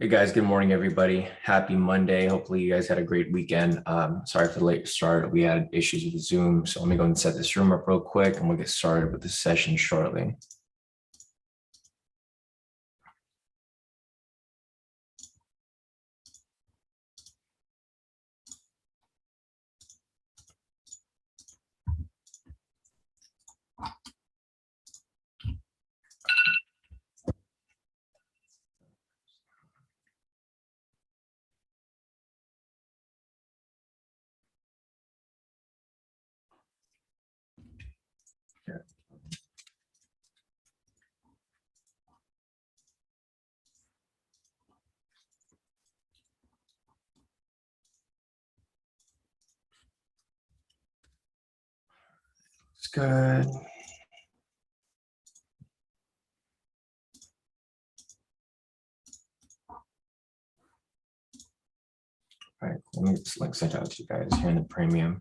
Hey guys, good morning, everybody. Happy Monday. Hopefully you guys had a great weekend. Sorry for the late start. We had issues with Zoom. So let me go and set this room up real quick and we'll get started with the session shortly. It's good. All right, let me get this link sent out to you guys here in the premium.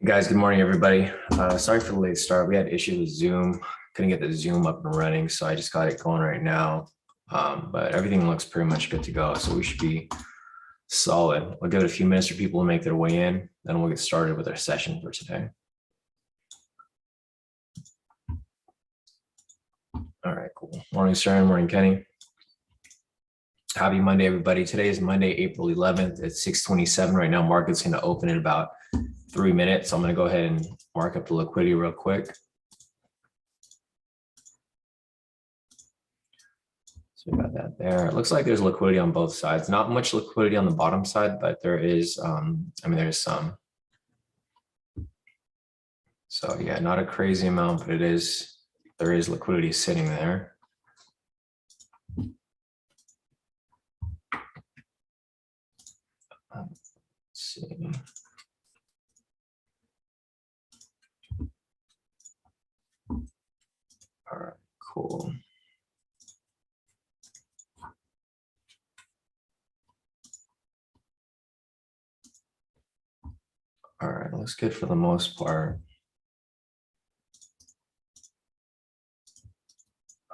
Guys, good morning, everybody. Sorry for the late start. We had issues with Zoom. Couldn't get the Zoom up and running, so I just got it going right now. But everything looks pretty much good to go, so we should be solid. We'll give it a few minutes for people to make their way in, then we'll get started with our session for today. All right, cool. Morning, Sharon. Morning, Kenny. Happy Monday, everybody. Today is Monday, April 11th at 6:27. Right now, market's going to open in about 3 minutes. So I'm going to go ahead and mark up the liquidity real quick. So we got that there. It looks like there's liquidity on both sides. Not much liquidity on the bottom side, but there is, there's some. So yeah, not a crazy amount, but there is liquidity sitting there. Let's see. All right, cool. All right, looks good for the most part.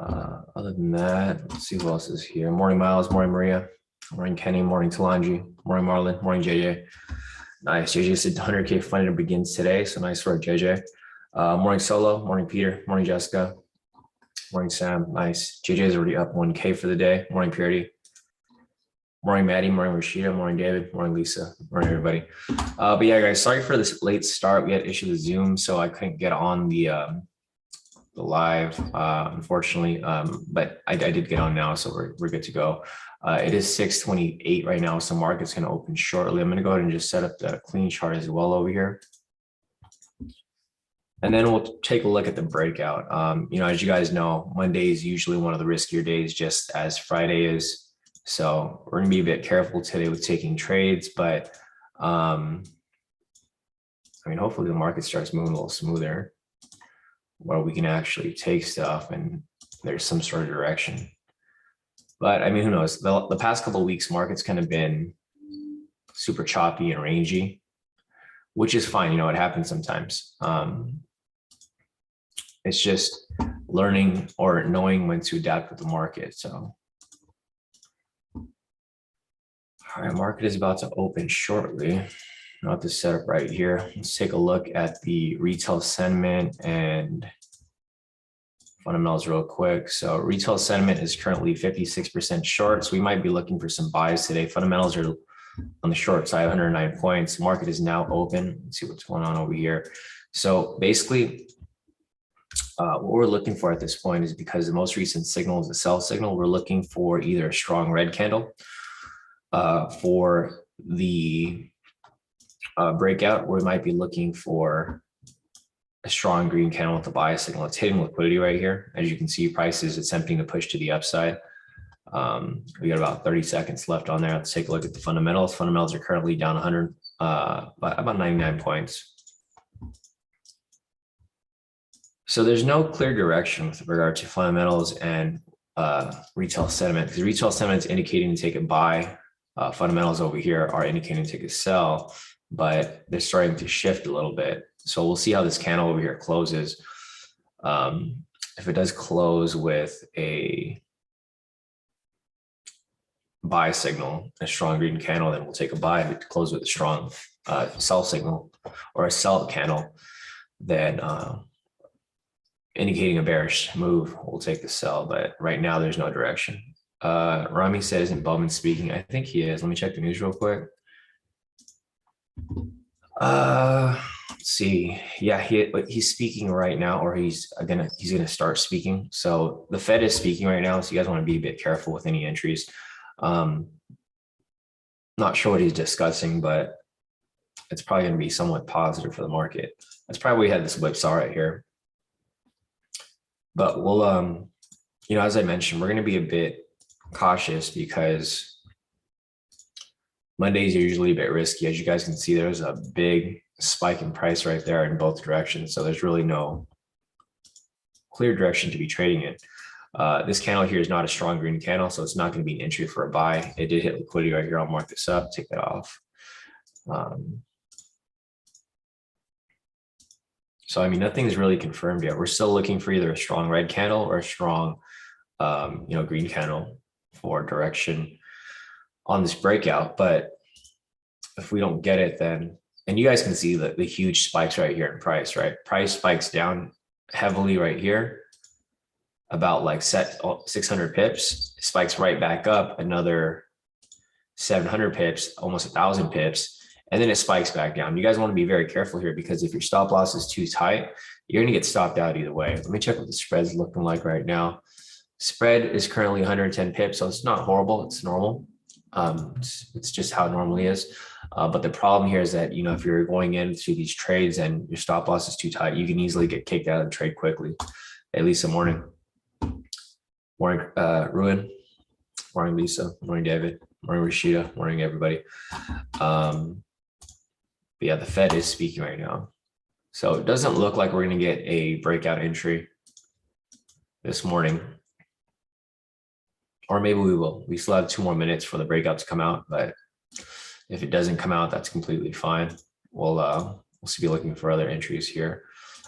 Other than that, let's see who else is here. Morning, Miles. Morning, Maria. Morning, Kenny. Morning, Talanji. Morning, Marlon. Morning, JJ. Nice. JJ said 100K funding begins today. So nice work, JJ. Morning, Solo. Morning, Peter. Morning, Jessica. Morning, Sam. Nice. JJ is already up 1K for the day. Morning, Purity. Morning, Maddie. Morning, Rashida. Morning, David. Morning, Lisa. Morning, everybody. But yeah, guys, sorry for this late start. We had issues with Zoom, so I couldn't get on the live, unfortunately, but I did get on now, so we're good to go. It is 6:28 right now, so market's going to open shortly. I'm going to go ahead and just set up the clean chart as well over here. And then we'll take a look at the breakout. As you guys know, Monday is usually one of the riskier days, just as Friday is. So we're going to be a bit careful today with taking trades, but hopefully the market starts moving a little smoother, where we can actually take stuff and there's some sort of direction. But who knows? The past couple of weeks, market's kind of been super choppy and rangy, which is fine. It happens sometimes. It's just learning or knowing when to adapt with the market. So, all right, market is about to open shortly. I'll have to set up right here. Let's take a look at the retail sentiment and fundamentals real quick. So retail sentiment is currently 56% short. So we might be looking for some buys today. Fundamentals are on the short side, 109 points. Market is now open. Let's see what's going on over here. So basically, what we're looking for at this point is, because the most recent signal is a sell signal, we're looking for either a strong red candle for the breakout, we might be looking for a strong green candle with the buy signal. It's hitting liquidity right here. As you can see, price is attempting to push to the upside. We got about 30 seconds left on there. Let's take a look at the fundamentals. Fundamentals are currently down 100, about 99 points. So there's no clear direction with regard to fundamentals and retail sentiment, because retail sentiment is indicating to take a buy. Fundamentals over here are indicating to take a sell, but they're starting to shift a little bit. So we'll see how this candle over here closes. If it does close with a buy signal, a strong green candle, then we'll take a buy. If it closes with a strong sell signal or a sell candle, then indicating a bearish move, we'll take the sell. But right now there's no direction. Rami said, isn't Bowman speaking? I think he is. Let me check the news real quick. Let's see. Yeah, he's speaking right now, or he's gonna start speaking. So the Fed is speaking right now, so you guys want to be a bit careful with any entries. Not sure what he's discussing, but it's probably going to be somewhat positive for the market. That's probably why we had this whipsaw right here. But we'll, you know, as I mentioned, we're going to be a bit cautious because Mondays are usually a bit risky. As you guys can see, there's a big spike in price right there in both directions. So there's really no clear direction to be trading in. This candle here is not a strong green candle, so it's not going to be an entry for a buy. It did hit liquidity right here. I'll mark this up, take that off. So, I mean, nothing's really confirmed yet. We're still looking for either a strong red candle or a strong, you know, green candle for direction on this breakout. But if we don't get it, then, and you guys can see the huge spikes right here in price, right? Price spikes down heavily right here, about like 600 pips, spikes right back up another 700 pips, almost 1,000 pips, and then it spikes back down. You guys want to be very careful here, because if your stop loss is too tight, you're going to get stopped out either way. Let me check what the spread's looking like right now. Spread is currently 110 pips, so it's not horrible. It's normal. It's just how it normally is. But the problem here is that, you know, if you're going into these trades and your stop loss is too tight, you can easily get kicked out of the trade quickly. Hey, Lisa, morning. Morning, Ruin. Morning, Lisa. Morning, David. Morning, Rashida. Morning, everybody. But yeah, the Fed is speaking right now. So it doesn't look like we're going to get a breakout entry this morning. Or maybe we will. We still have 2 more minutes for the breakout to come out. But if it doesn't come out, that's completely fine. We'll be looking for other entries here.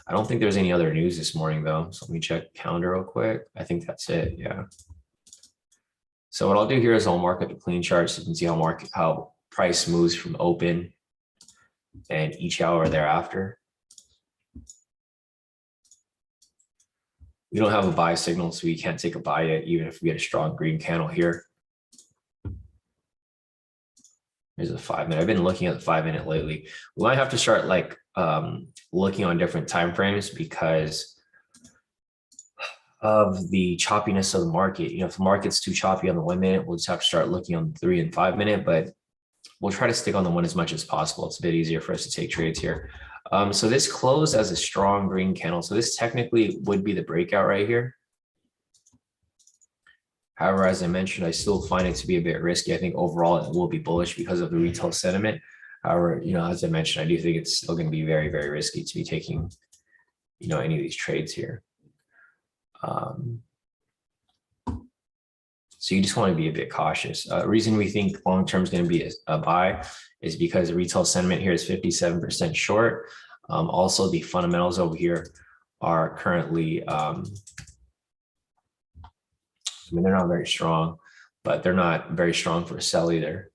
I don't think there's any other news this morning, though. So let me check calendar real quick. I think that's it. Yeah. So what I'll do here is I'll mark up the clean chart so you can see how price moves from open and each hour thereafter. We don't have a buy signal, so we can't take a buy yet, even if we get a strong green candle here. Here's a 5-minute. I've been looking at the 5-minute lately. We might have to start like looking on different time frames because of the choppiness of the market. You know, if the market's too choppy on the 1 minute, we'll just have to start looking on the 3 and 5 minute, but we'll try to stick on the 1 as much as possible. It's a bit easier for us to take trades here. So this closed as a strong green candle. So this technically would be the breakout right here. However, as I mentioned, I still find it to be a bit risky. I think overall it will be bullish because of the retail sentiment. However, you know, as I mentioned, I do think it's still going to be very, very risky to be taking, you know, any of these trades here. So you just want to be a bit cautious. Reason we think long-term is going to be a buy is because the retail sentiment here is 57% short. Also, the fundamentals over here are currently, I mean, they're not very strong, but they're not very strong for a sell either.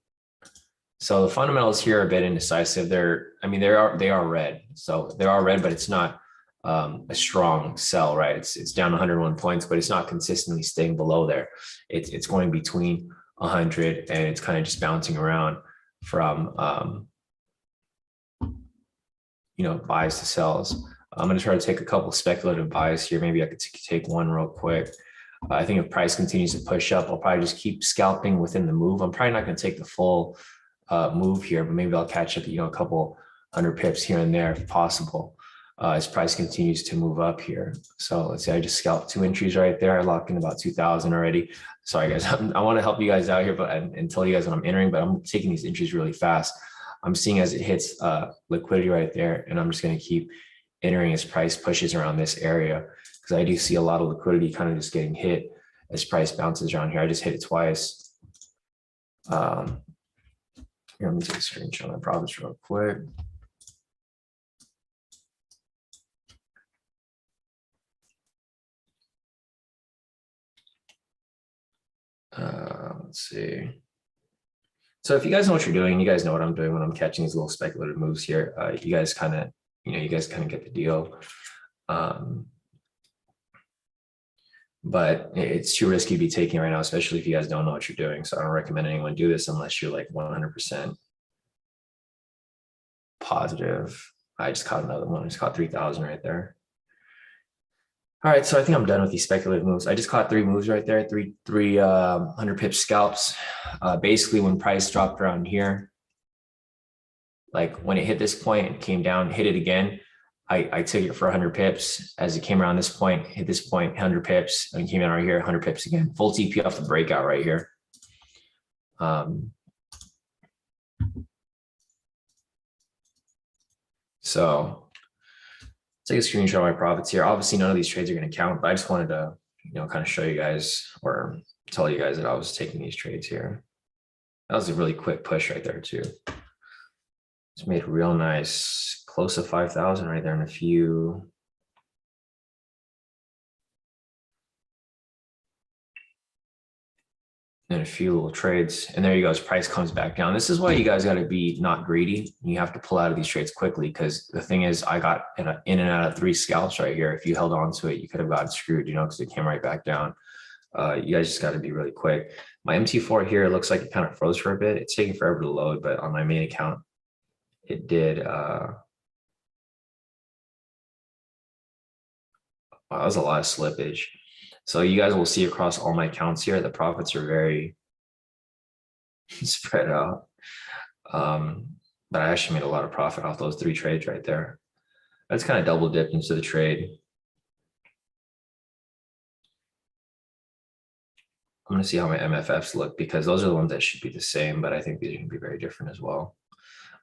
So the fundamentals here are a bit indecisive. I mean, they are red. So they are red, but it's not a strong sell, right? It's down 101 points, but it's not consistently staying below there. It's going between 100 and it's kind of just bouncing around from, you know, buys to sells. I'm going to try to take a couple speculative buys here. Maybe I could take one real quick. I think if price continues to push up, I'll probably just keep scalping within the move. I'm probably not going to take the full move here, but maybe I'll catch up, a couple hundred pips here and there if possible, as price continues to move up here. So let's say I just scalped 2 entries right there. I locked in about 2,000 already. Sorry guys, I want to help you guys out here, but and tell you guys what I'm entering, but I'm taking these entries really fast. I'm seeing as it hits liquidity right there, and I'm just going to keep entering as price pushes around this area, because I do see a lot of liquidity kind of just getting hit as price bounces around here. I just hit it twice. Here, let me take a screenshot of my profits real quick. Let's see. So if you guys know what you're doing, you guys know what I'm doing when I'm catching these little speculative moves here. You guys kind of, get the deal. But it's too risky to be taking right now, especially if you guys don't know what you're doing. So I don't recommend anyone do this unless you're like 100% positive. I just caught another one. I just caught 3,000 right there. All right, so I think I'm done with these speculative moves. I just caught 3 moves right there, 300 pip scalps. Basically, when price dropped around here, like when it hit this point, it came down, hit it again. I took it for 100 pips. As it came around this point, hit this point, 100 pips, and came down right here, 100 pips again. Full TP off the breakout right here. So take a screenshot of my profits here. Obviously, none of these trades are going to count, but I just wanted to, kind of show you guys or tell you guys that I was taking these trades here. That was a really quick push right there too. It's made real nice, close to 5,000 right there in a few. And a few little trades, and there you go. As price comes back down, this is why you guys got to be not greedy. You have to pull out of these trades quickly, because the thing is, I got in and out of 3 scalps right here. If you held on to it, you could have gotten screwed, because it came right back down. You guys just got to be really quick. My MT4 here looks like it kind of froze for a bit. It's taking forever to load, but on my main account, it did. Wow, that was a lot of slippage. So you guys will see across all my accounts here, the profits are very spread out. But I actually made a lot of profit off those 3 trades right there. That's kind of double dipped into the trade. I'm going to see how my MFFs look, because those are the ones that should be the same, but I think these are going to be very different as well.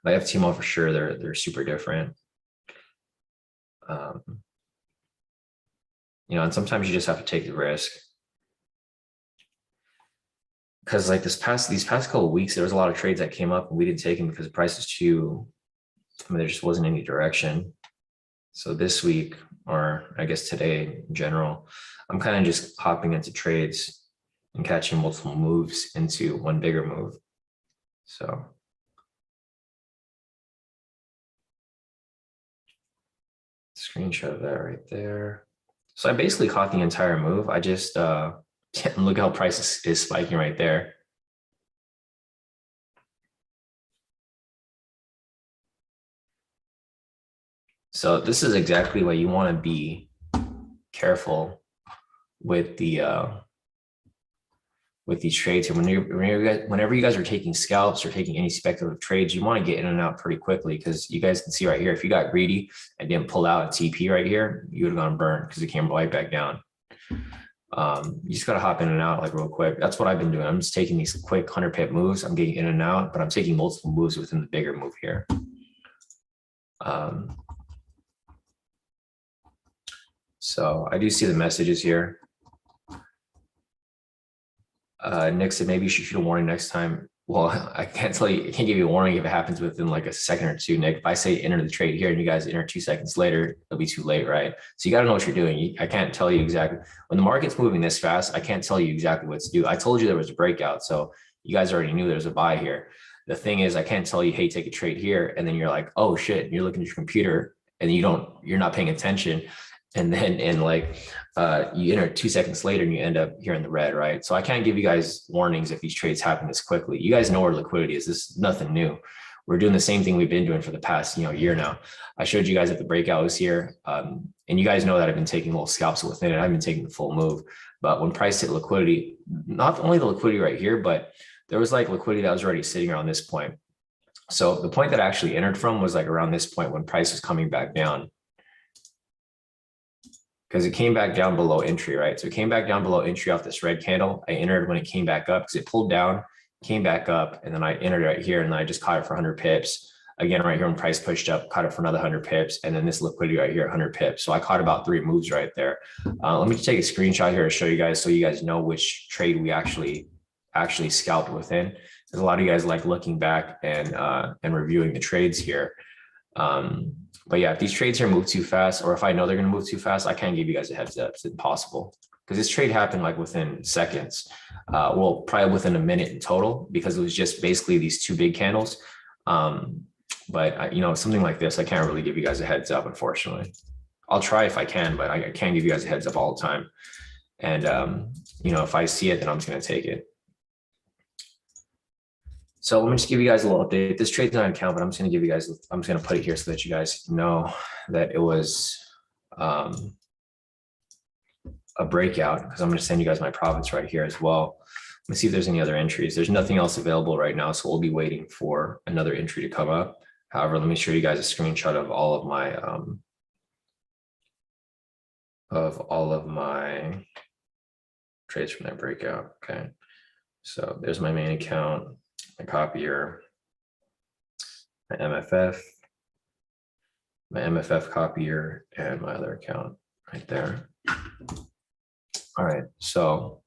My FTMO for sure, they're super different. And sometimes you just have to take the risk. Because like these past couple of weeks, there was a lot of trades that came up and we didn't take them because the price was too, there just wasn't any direction. So this week, or I guess today in general, I'm kind of just hopping into trades and catching multiple moves into one bigger move. So screenshot of that right there. So I basically caught the entire move. I just look how price is spiking right there. So this is exactly why you want to be careful with the with these trades here. Whenever you guys are taking scalps or taking any speculative trades, you want to get in and out pretty quickly, because you guys can see right here, if you got greedy and didn't pull out a TP right here, you would have gone burned because it came right back down. You just got to hop in and out like real quick. That's what I've been doing. I'm just taking these quick 100 pip moves. I'm getting in and out, but I'm taking multiple moves within the bigger move here. So I do see the messages here. Nick said maybe you should shoot a warning next time. Well, I can't tell you, I can't give you a warning if it happens within like a second or two, Nick. If I say enter the trade here and you guys enter 2 seconds later, it'll be too late, right? So you got to know what you're doing. I can't tell you exactly. When the market's moving this fast, I can't tell you exactly what to do. I told you there was a breakout, so you guys already knew there was a buy here. The thing is, I can't tell you, hey, take a trade here, and then you're like, oh shit, you're looking at your computer and you're not paying attention. And then you enter 2 seconds later and you end up here in the red, right? So I can't give you guys warnings if these trades happen this quickly. You guys know where liquidity is. This is nothing new. We're doing the same thing we've been doing for the past year now. I showed you guys that the breakout was here, and you guys know that I've been taking little scalps within it. I've been taking the full move. But when price hit liquidity, not only the liquidity right here, but there was like liquidity that was already sitting around this point. So the point that I actually entered from was like around this point when price was coming back down, because it came back down below entry, right? So it came back down below entry off this red candle. I entered when it came back up because it pulled down, came back up, and then I entered right here, and then I just caught it for 100 pips. Again, right here when price pushed up, caught it for another 100 pips, and then this liquidity right here, 100 pips. So I caught about 3 moves right there. Let me just take a screenshot here to show you guys, so you guys know which trade we actually scalped within. There's a lot of you guys like looking back and reviewing the trades here. But yeah, if these trades here move too fast, or if I know they're going to move too fast, I can't give you guys a heads up. It's impossible, because this trade happened like within seconds. Well, probably within a minute in total, because it was just basically these 2 big candles. But you know, something like this, I can't really give you guys a heads up, unfortunately. I'll try if I can, but I can't give you guys a heads up all the time. And you know, if I see it, then I'm just going to take it. So let me just give you guys a little update. This trade's not in count, but I'm just going to give you guys, I'm just going to put it here so that you guys know that it was a breakout, because I'm going to send you guys my profits right here as well. Let me see if there's any other entries. There's nothing else available right now, so we'll be waiting for another entry to come up. However, let me show you guys a screenshot of all of my trades from that breakout. Okay, so there's my main account, my copier, my MFF copier, and my other account right there. All right, so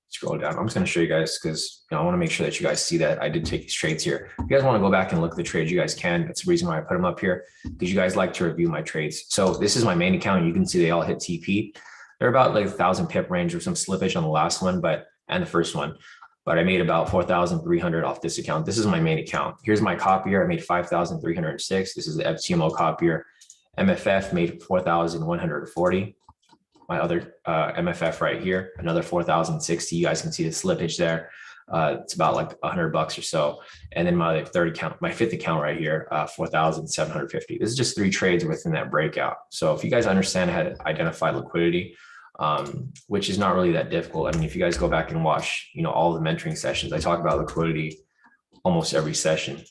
scroll down. I'm just going to show you guys, because I want to make sure that you guys see that I did take these trades here. If you guys want to go back and look at the trades, you guys can. That's the reason why I put them up here, because you guys like to review my trades. So this is my main account. You can see they all hit TP. They're about like 1,000 pip range, or some slippage on the last one, and the first one. But I made about 4,300 off this account. This is my main account. Here's my copier. I made 5,306. This is the FTMO copier. MFF made 4,140. My other MFF right here, another 4,060. You guys can see the slippage there. It's about like $100 or so. And then my third account, my fifth account right here, 4,750. This is just 3 trades within that breakout. So if you guys understand how to identify liquidity, which is not really that difficult. I mean, if you guys go back and watch, you know, all the mentoring sessions, I talk about liquidity almost every session.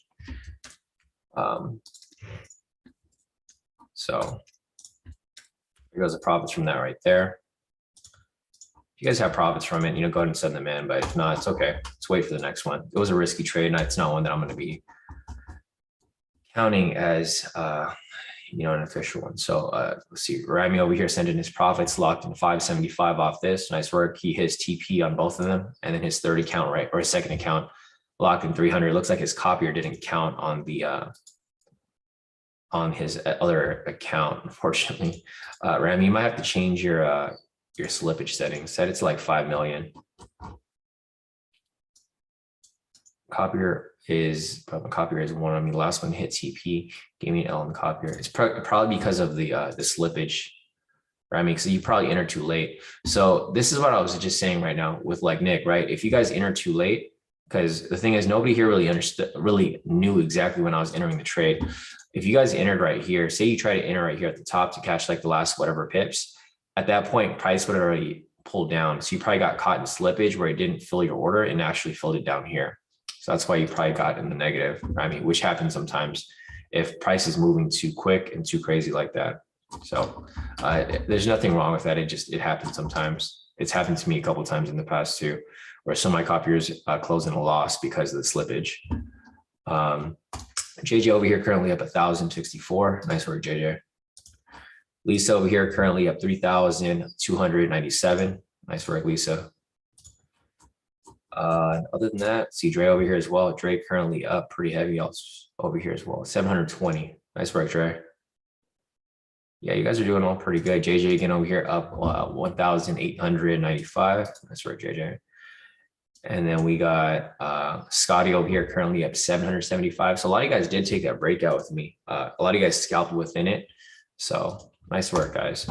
So here goes the profits from that right there. If you guys have profits from it, you know, go ahead and send them in. But if not, it's okay. Let's wait for the next one. It was a risky trade, and it's not one that I'm going to be counting as, you know, an official one. So let's see. Rami over here sending his profits, locked in 575 off this. Nice work. He his TP on both of them, and then his third account, right, or his second account, locked in 300. It looks like his copier didn't count on the on his other account, unfortunately. Rami, you might have to change your slippage settings. Set it to like 5 million. Copier is 1. I mean, last one hit TP, gave me an L on the copier. It's probably because of the slippage, Rami. So you probably entered too late. So this is what I was just saying right now with like Nick, right? If you guys enter too late, because the thing is, nobody here really knew exactly when I was entering the trade. If you guys entered right here, say you try to enter right here at the top to catch like the last whatever pips, at that point, price would have already pulled down. So you probably got caught in slippage where it didn't fill your order and actually filled it down here. So that's why you probably got in the negative, I mean, which happens sometimes if price is moving too quick and too crazy like that. So there's nothing wrong with that. It happens sometimes. It's happened to me a couple of times in the past too, where some of my copiers close in a loss because of the slippage. JJ over here currently up 1,064. Nice work, JJ. Lisa over here currently up 3,297. Nice work, Lisa. Other than that, see Dre over here as well. Dre currently up pretty heavy over here as well. 720. Nice work, Dre. Yeah, you guys are doing all pretty good. JJ again over here up 1,895. Nice work, JJ. And then we got Scotty over here currently up 775. So a lot of you guys did take that breakout with me. A lot of you guys scalped within it. So nice work, guys.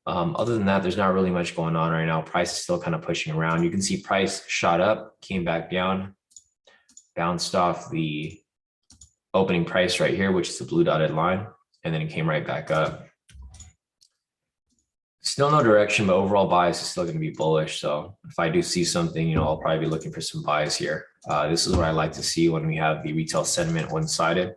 Other than that, there's not really much going on right now. Price is still kind of pushing around. You can see price shot up, came back down, bounced off the opening price right here, which is the blue dotted line, and then it came right back up. Still no direction, but overall bias is still going to be bullish. So if I do see something, I'll probably be looking for some buys here. This is what I like to see when we have the retail sentiment one-sided.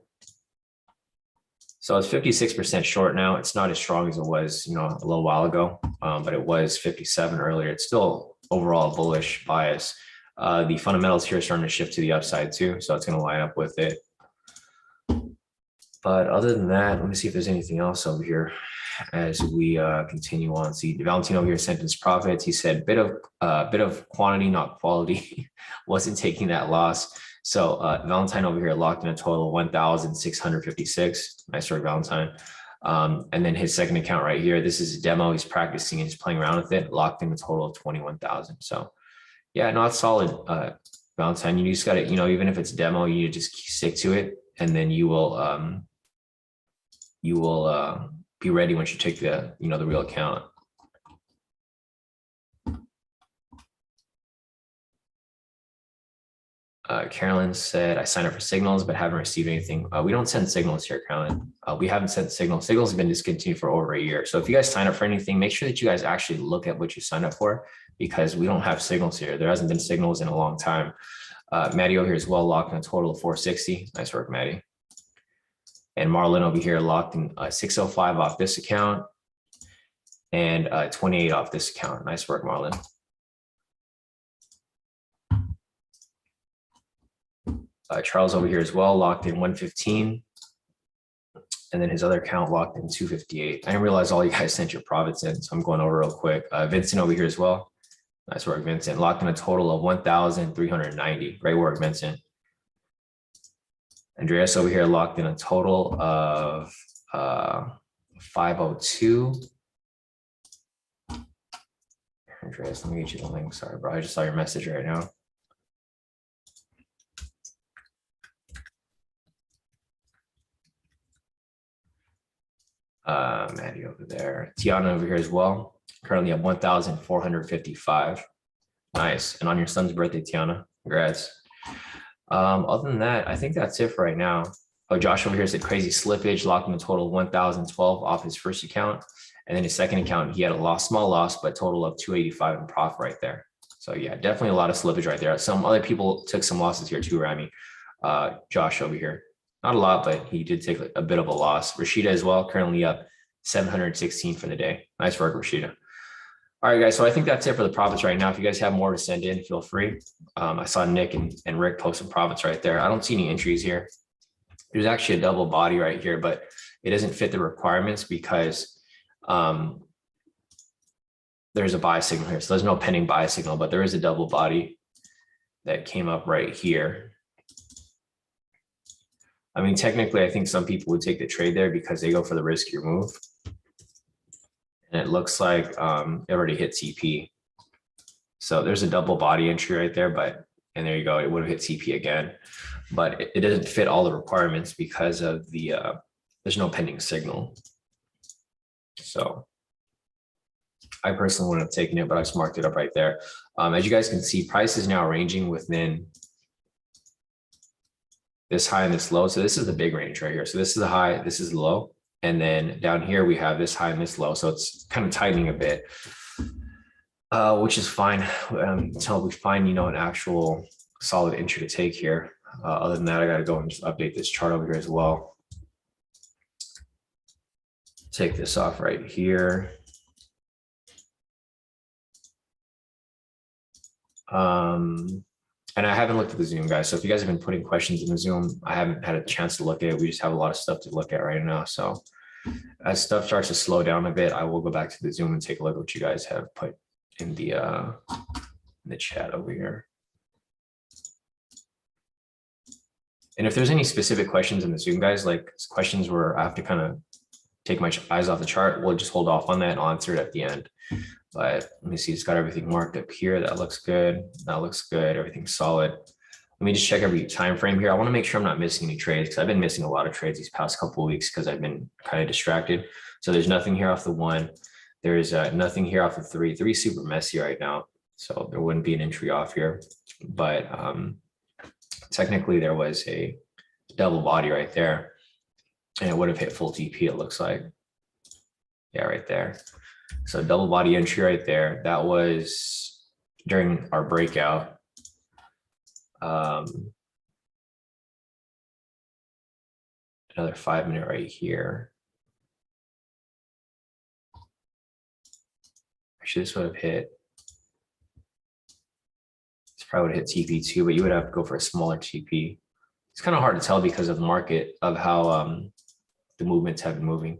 So it's 56% short now. It's not as strong as it was, a little while ago, but it was 57 earlier. It's still overall bullish bias. The fundamentals here are starting to shift to the upside too, so it's going to line up with it. But other than that, let me see if there's anything else over here as we continue on. See, Valentino here sent his profits. He said bit of quantity, not quality. Wasn't taking that loss. So Valentine over here locked in a total of 1,656. Nice work, Valentine. And then his second account right here, this is a demo. He's practicing and he's playing around with it. Locked in a total of 21,000. So yeah, not solid, Valentine. You just got to, even if it's demo, you need to just stick to it, and then you will be ready once you take the the real account. Carolyn said, I signed up for signals, but haven't received anything. We don't send signals here, Carolyn. We haven't sent signals. Signals have been discontinued for over a year. So if you guys sign up for anything, make sure that you guys actually look at what you signed up for, because we don't have signals here. There hasn't been signals in a long time. Maddie over here as well, locked in a total of 460. Nice work, Maddie. And Marlon over here locked in 605 off this account and 28 off this account. Nice work, Marlon. Charles over here as well, locked in 115. And then his other account locked in 258. I didn't realize all you guys sent your profits in, so I'm going over real quick. Vincent over here as well. Nice work, Vincent. Locked in a total of 1,390. Great work, Vincent. Andreas over here locked in a total of 502. Andreas, let me get you the link. Sorry, bro. I just saw your message right now. Maddie over there. Tiana over here as well. Currently at 1,455. Nice. And on your son's birthday, Tiana. Congrats. Other than that, I think that's it for right now. Oh, Josh over here said crazy slippage, locked in a total of 1,012 off his first account. And then his second account, he had a loss, small loss, but total of 285 in profit right there. So yeah, definitely a lot of slippage right there. Some other people took some losses here too, Rami. Josh over here. Not a lot, but he did take a bit of a loss. Rashida as well, currently up 716 for the day. Nice work, Rashida. All right, guys. So I think that's it for the profits right now. If you guys have more to send in, feel free. I saw Nick and Rick post some profits right there. I don't see any entries here. There's actually a double body right here, but it doesn't fit the requirements because there's a buy signal here. So there's no pending buy signal, but there is a double body that came up right here. I mean, technically, I think some people would take the trade there because they go for the riskier move. And it looks like it already hit TP. So there's a double body entry right there, and there you go. It would have hit TP again, but it doesn't fit all the requirements because of the, there's no pending signal. So I personally wouldn't have taken it, but I just marked it up right there. As you guys can see, price is now ranging within this high and this low. So this is the big range right here. So this is the high, this is the low. And then down here, we have this high and this low. So it's kind of tightening a bit, which is fine until we find, an actual solid entry to take here. Other than that, I got to go and just update this chart over here as well. Take this off right here. And I haven't looked at the Zoom, guys. So if you guys have been putting questions in the Zoom, I haven't had a chance to look at it. We just have a lot of stuff to look at right now. So as stuff starts to slow down a bit, I will go back to the Zoom and take a look at what you guys have put in the chat over here. And if there's any specific questions in the Zoom, guys, like questions where I have to kind of take my eyes off the chart, we'll just hold off on that and I'll answer it at the end. But let me see, it's got everything marked up here. That looks good. That looks good. Everything's solid. Let me just check every time frame here. I want to make sure I'm not missing any trades because I've been missing a lot of trades these past couple of weeks because I've been kind of distracted. So there's nothing here off the 1. There's nothing here off the 3. 3 is super messy right now, so there wouldn't be an entry off here. But technically there was a double body right there, and it would have hit full TP. It looks like, yeah, right there. So double body entry right there. That was during our breakout. Another 5 minute right here. Actually, this would have hit. This probably would have hit TP2, but you would have to go for a smaller TP. It's kind of hard to tell because of the market, of how the movements have been moving.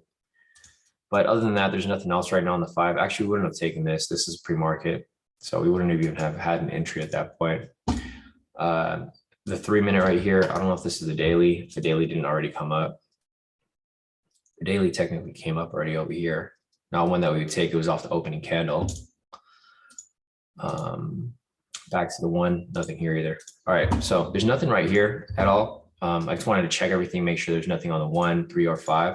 But other than that, there's nothing else right now on the 5. Actually, we wouldn't have taken this. This is pre-market, so we wouldn't even have had an entry at that point. The 3 minute right here, I don't know if this is the daily. If the daily didn't already come up. The daily technically came up already over here. Not one that we would take. It was off the opening candle. Back to the 1, nothing here either. All right, so there's nothing right here at all. I just wanted to check everything, make sure there's nothing on the 1, 3, or 5. I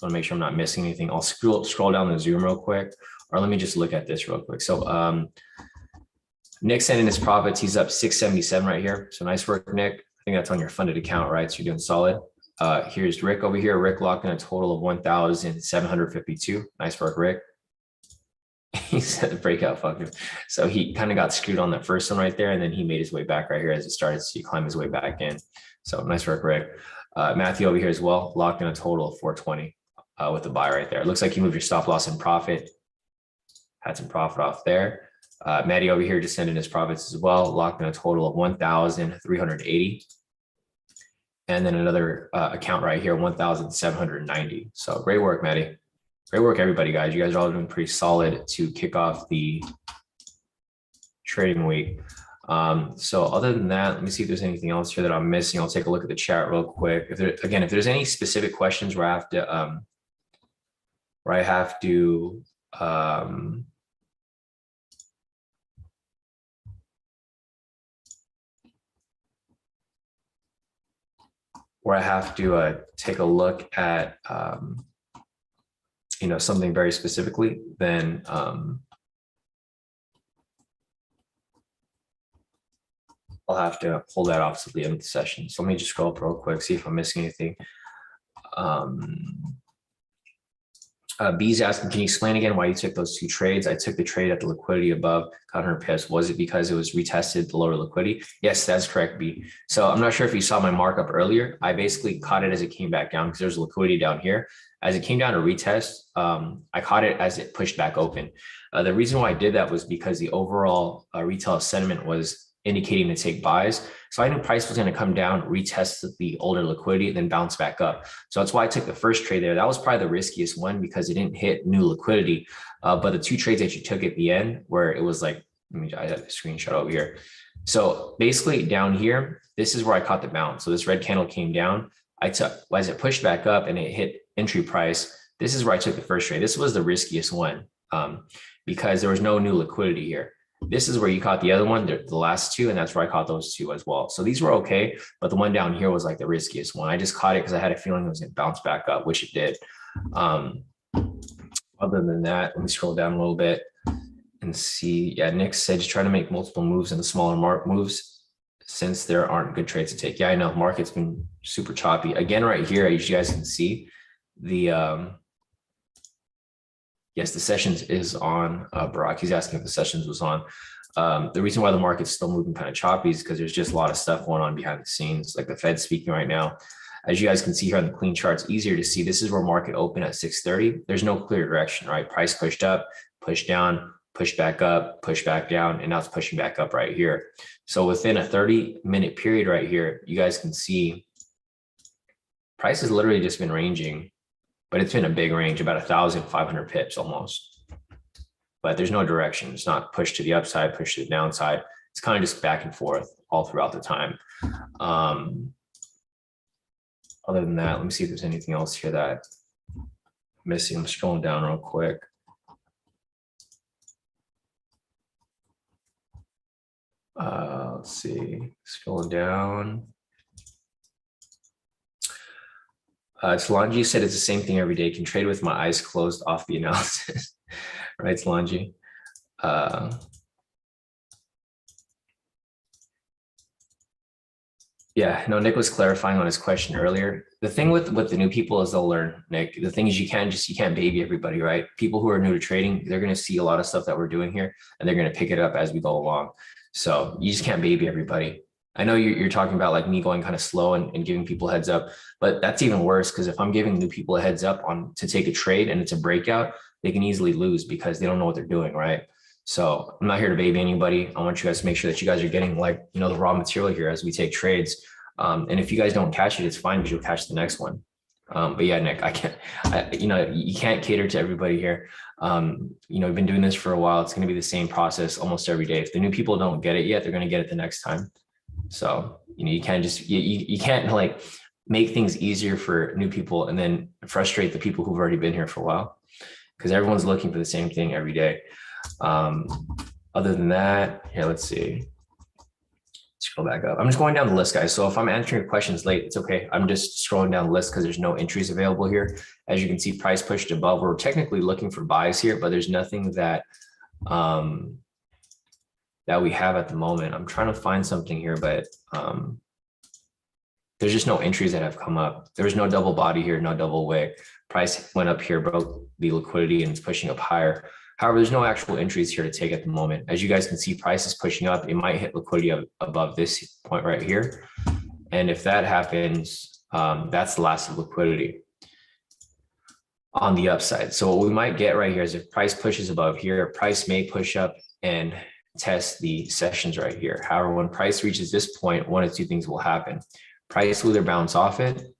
want to make sure I'm not missing anything. I'll scroll down the Zoom real quick, or let me just look at this real quick. So Nick's sending his profits. He's up 677 right here. So nice work, Nick. I think that's on your funded account, right? So you're doing solid. Here's Rick over here. Rick locked in a total of 1,752. Nice work, Rick. He said the breakout fucked him. So he kind of got screwed on that first one right there, and then he made his way back right here as it started to climb his way back in. So nice work, Rick. Matthew over here as well, locked in a total of 420 with the buy right there. It looks like you moved your stop loss in profit. Had some profit off there. Maddie over here just sending his profits as well, locked in a total of 1,380. And then another account right here, 1,790. So great work, Maddie. Great work, everybody, guys. You guys are all doing pretty solid to kick off the trading week. So other than that, let me see if there's anything else here that I'm missing. I'll take a look at the chat real quick. If there's any specific questions where I have to take a look at something very specifically, then I'll have to hold that off to the end of the session. So let me just scroll up real quick, see if I'm missing anything. B's asking, can you explain again why you took those 2 trades? I took the trade at the liquidity above 100 pips. Was it because it was retested the lower liquidity? Yes, that's correct, B. So I'm not sure if you saw my markup earlier. I basically caught it as it came back down because there's liquidity down here. As it came down to retest, I caught it as it pushed back open. The reason why I did that was because the overall retail sentiment was indicating to take buys. So I knew price was going to come down, retest the older liquidity, and then bounce back up. So that's why I took the first trade there. That was probably the riskiest one because it didn't hit new liquidity. But the 2 trades that you took at the end, where it was like, I have a screenshot over here. So basically down here, this is where I caught the bounce. So this red candle came down. I took, as it pushed back up and it hit entry price, this is where I took the first trade. This was the riskiest one because there was no new liquidity here. This is where you caught the other one, the last 2, and that's where I caught those 2 as well. So these were okay, but the one down here was like the riskiest one. I just caught it because I had a feeling it was going to bounce back up, which it did. Other than that, let me scroll down a little bit and see. Yeah, Nick said just try to make multiple moves in the smaller moves since there aren't good trades to take. Yeah, I know market's been super choppy. Again, right here, as you guys can see, the yes, the sessions is on. Barack, he's asking if the sessions was on. The reason why the market's still moving kind of choppy is because there's just a lot of stuff going on behind the scenes, like the Fed speaking right now. As you guys can see here on the clean charts, easier to see. This is where market opened at 630. There's no clear direction, right? Price pushed up, pushed down, pushed back up, pushed back down, and now it's pushing back up right here. So within a 30-minute period right here, you guys can see price has literally just been ranging, but it's been a big range, about 1,500 pips almost. But there's no direction. It's not pushed to the upside, pushed to the downside. It's kind of just back and forth all throughout the time. Other than that, let me see if there's anything else here that I'm missing. I'm scrolling down real quick. Let's see, scrolling down. Talanji said it's the same thing every day. Can trade with my eyes closed off the analysis. Right, Talanji? Yeah, no, Nick was clarifying on his question earlier. The thing with the new people is they'll learn, Nick. The thing is you can't baby everybody, right? People who are new to trading, they're gonna see a lot of stuff that we're doing here and they're gonna pick it up as we go along. So you just can't baby everybody. I know you're talking about like me going kind of slow and giving people heads up, but that's even worse because if I'm giving new people a heads up on to take a trade and it's a breakout, they can easily lose because they don't know what they're doing, right? So I'm not here to baby anybody. I want you guys to make sure that you guys are getting like, the raw material here as we take trades. And if you guys don't catch it, it's fine because you'll catch the next one. But yeah, Nick, you can't cater to everybody here. We've been doing this for a while. It's going to be the same process almost every day. If the new people don't get it yet, they're going to get it the next time. So, you can't just, you can't like make things easier for new people and then frustrate the people who've already been here for a while because everyone's looking for the same thing every day. Other than that, here, let's see. Scroll back up. I'm just going down the list, guys. So if I'm answering your questions late, it's okay. I'm just scrolling down the list because there's no entries available here. As you can see, price pushed above. We're technically looking for buys here, but there's nothing that that we have at the moment. I'm trying to find something here, but there's just no entries that have come up. There was no double body here, no double wick. Price went up here, broke the liquidity and it's pushing up higher. However, there's no actual entries here to take at the moment. As you guys can see, price is pushing up. It might hit liquidity above this point right here. And if that happens, that's the last of liquidity on the upside. So what we might get right here is if price pushes above here, price may push up and test the sessions right here. However, when price reaches this point, one of two things will happen. Price will either bounce off it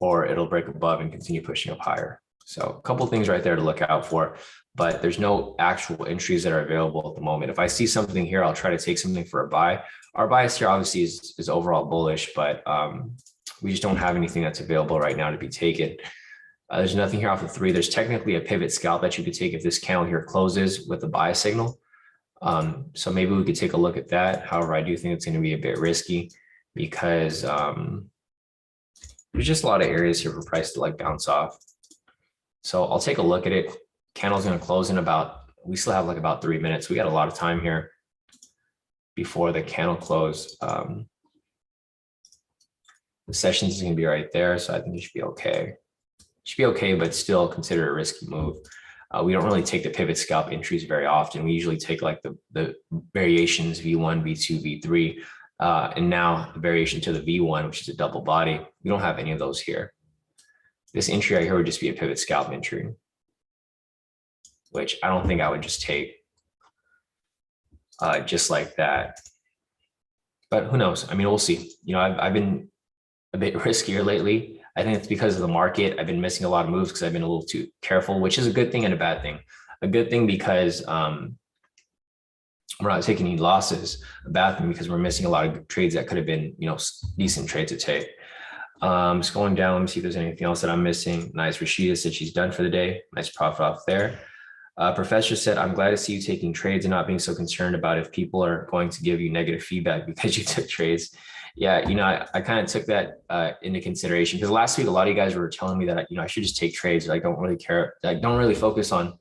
or it'll break above and continue pushing up higher. So a couple of things right there to look out for, but there's no actual entries that are available at the moment. If I see something here, I'll try to take something for a buy. Our bias here obviously is overall bullish, but we just don't have anything that's available right now to be taken. There's nothing here off of 3. There's technically a pivot scalp that you could take if this candle here closes with a buy signal. So maybe we could take a look at that. However, I do think it's going to be a bit risky because there's just a lot of areas here for price to like bounce off. So I'll take a look at it. Candle's going to close in we still have like about 3 minutes. We got a lot of time here before the candle close. The sessions is going to be right there. So I think it should be okay. It should be okay, but still consider a risky move. We don't really take the pivot scalp entries very often. We usually take like the variations V1, V2, V3, and now the variation to the V1, which is a double body. We don't have any of those here. This entry right here would just be a pivot scalp entry, which I don't think I would just take just like that. But who knows? I mean, we'll see. I've been a bit riskier lately. I think it's because of the market. I've been missing a lot of moves because I've been a little too careful, which is a good thing and a bad thing. A good thing because we're not taking any losses. A bad thing because we're missing a lot of trades that could have been, decent trades to take. Just going down, let me see if there's anything else that I'm missing. Nice. Rashida said she's done for the day. Nice profit off there. Professor said, I'm glad to see you taking trades and not being so concerned about if people are going to give you negative feedback because you took trades. Yeah, I kind of took that into consideration because last week, a lot of you guys were telling me that, I should just take trades. I don't really care. I don't really focus on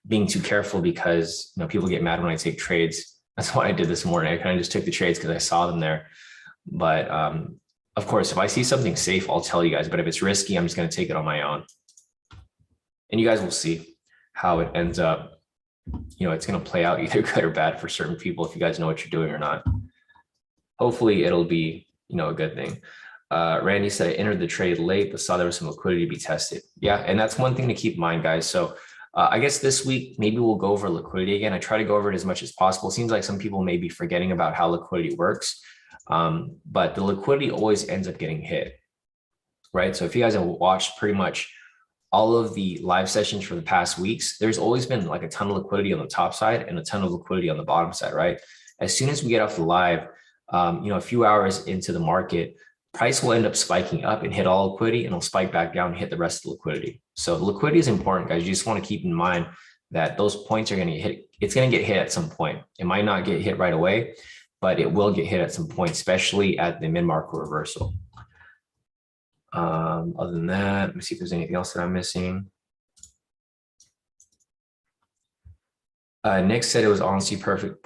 being too careful because, people get mad when I take trades. That's what I did this morning. I kind of just took the trades because I saw them there. But of course, if I see something safe, I'll tell you guys. But if it's risky, I'm just going to take it on my own. And you guys will see how it ends up. It's going to play out either good or bad for certain people if you guys know what you're doing or not. Hopefully, it'll be, a good thing. Randy said I entered the trade late, but saw there was some liquidity to be tested. Yeah, and that's one thing to keep in mind, guys. So I guess this week, maybe we'll go over liquidity again. I try to go over it as much as possible. It seems like some people may be forgetting about how liquidity works. But the liquidity always ends up getting hit, right? So if you guys have watched pretty much all of the live sessions for the past weeks, there's always been like a ton of liquidity on the top side and a ton of liquidity on the bottom side, right? As soon as we get off the live, a few hours into the market, price will end up spiking up and hit all liquidity and it'll spike back down and hit the rest of the liquidity. So liquidity is important, guys. You just want to keep in mind that those points are going to get hit. It's going to get hit at some point. It might not get hit right away, but it will get hit at some point, especially at the mid-market reversal. Other than that, let me see if there's anything else that I'm missing. Nick said it was honestly perfect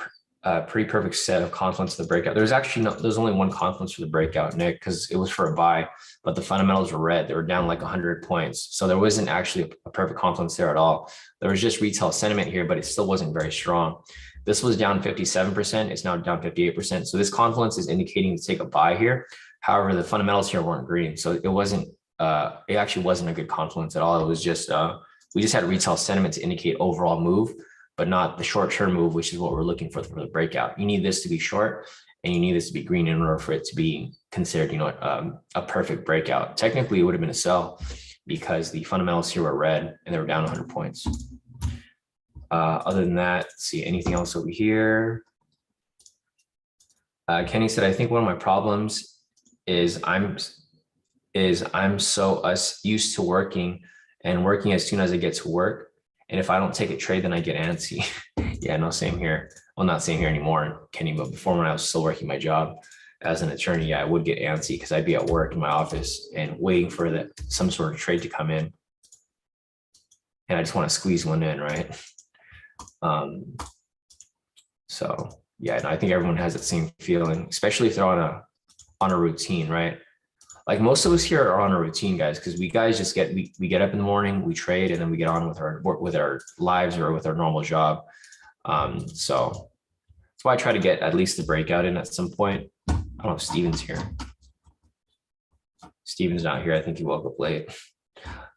pretty perfect set of confluence to the breakout. There's actually there's only one confluence for the breakout, Nick, because it was for a buy, but the fundamentals were red. They were down like 100 points. So there wasn't actually a perfect confluence there at all. There was just retail sentiment here, but it still wasn't very strong. This was down 57%. It's now down 58%. So this confluence is indicating to take a buy here. However, the fundamentals here weren't green. So it actually wasn't a good confluence at all. It was just, we just had retail sentiment to indicate overall move, but not the short-term move, which is what we're looking for the breakout. You need this to be short and you need this to be green in order for it to be considered, a perfect breakout. Technically, it would have been a sell because the fundamentals here were red and they were down 100 points. Other than that, let's see anything else over here. Kenny said, I think one of my problems is I'm so used to working as soon as I get to work. And if I don't take a trade, then I get antsy. Yeah, no, same here. Well, not same here anymore, Kenny, but before when I was still working my job as an attorney, yeah, I would get antsy because I'd be at work in my office and waiting for some sort of trade to come in. And I just want to squeeze one in, right? So yeah, no, I think everyone has that same feeling, especially if they're on a routine, right? Like most of us here are on a routine, guys, because we guys just we get up in the morning, we trade, and then we get on with our lives or with our normal job. So that's why I try to get at least the breakout in at some point. I don't know if Steven's here. Steven's not here. I think he woke up late.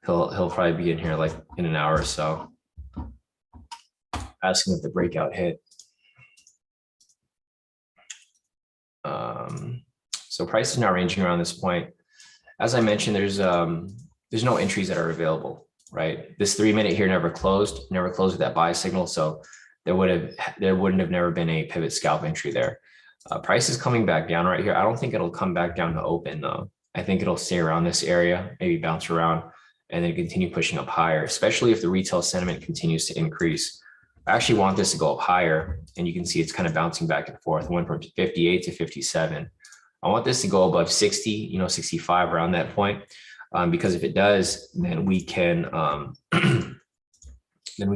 He'll probably be in here like in an hour or so. Asking if the breakout hit. So price is now ranging around this point. As I mentioned, there's no entries that are available, right? This 3-minute here never closed with that buy signal. So there wouldn't have never been a pivot scalp entry there. Price is coming back down right here. I don't think it'll come back down to open though. I think it'll stay around this area, maybe bounce around and then continue pushing up higher, especially if the retail sentiment continues to increase. I actually want this to go up higher, and you can see it's kind of bouncing back and forth. It went from 58 to 57. I want this to go above 60, 65 around that point, because if it does, then we can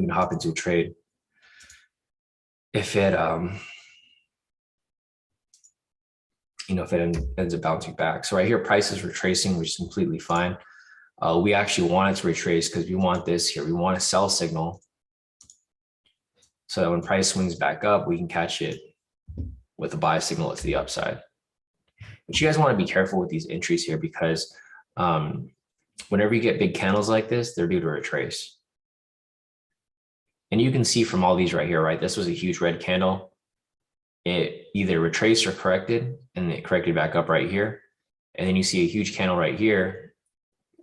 hop into a trade. If it if it ends up bouncing back. So right here, price is retracing, which is completely fine. We actually want it to retrace because we want this here. We want a sell signal, so that when price swings back up, we can catch it with a buy signal to the upside. But you guys want to be careful with these entries here because whenever you get big candles like this, they're due to retrace. And you can see from all these right here, right? This was a huge red candle. It either retraced or corrected, and it corrected back up right here. And then you see a huge candle right here.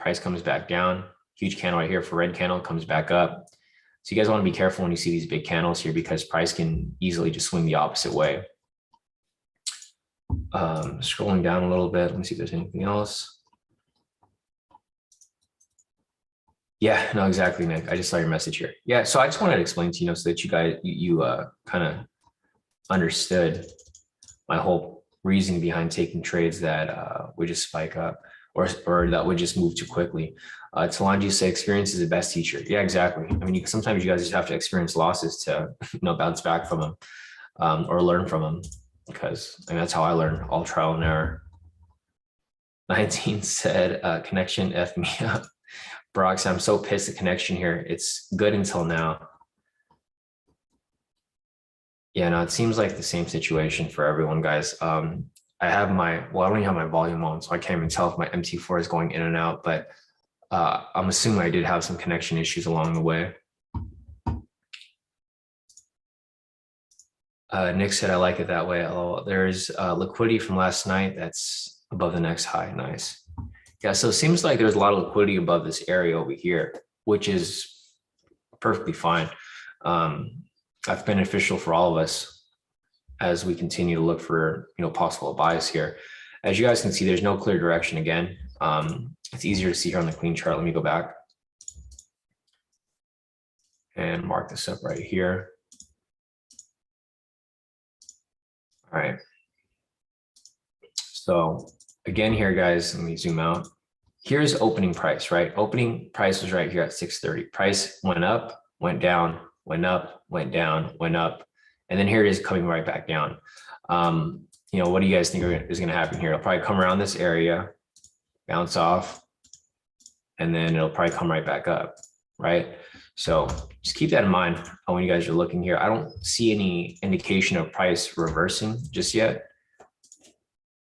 Price comes back down. Huge candle right here for red candle comes back up. So you guys want to be careful when you see these big candles here because price can easily just swing the opposite way. Scrolling down a little bit. Let me see if there's anything else. Yeah, no, exactly, Nick. I just saw your message here. Yeah, so I just wanted to explain to you, so that you guys, you kind of understood my whole reasoning behind taking trades that would just spike up or that would just move too quickly. Talanji said experience is the best teacher. Yeah, exactly. I mean, sometimes you guys just have to experience losses to bounce back from them or learn from them, because that's how I learned, all trial and error. 19 said connection F me up. Brock said, I'm so pissed at connection here. It's good until now. Yeah, no, it seems like the same situation for everyone, guys. I have I don't even have my volume on, so I can't even tell if my MT4 is going in and out, but I'm assuming I did have some connection issues along the way. Nick said, I like it that way. Oh, there's liquidity from last night that's above the next high. Nice. Yeah, so it seems like there's a lot of liquidity above this area over here, which is perfectly fine. That's beneficial for all of us as we continue to look for possible buys here. As you guys can see, there's no clear direction again. It's easier to see here on the clean chart. Let me go back and mark this up right here. All right. So again here, guys, let me zoom out. Here's opening price, right? Opening price was right here at 630. Price went up, went down, went up, went down, went up, And then here it is coming right back down. You know, what do you guys think is going to happen here? It'll probably come around this area, bounce off, and then it'll probably come right back up, right? So just keep that in mind when you guys are looking here. I don't see any indication of price reversing just yet.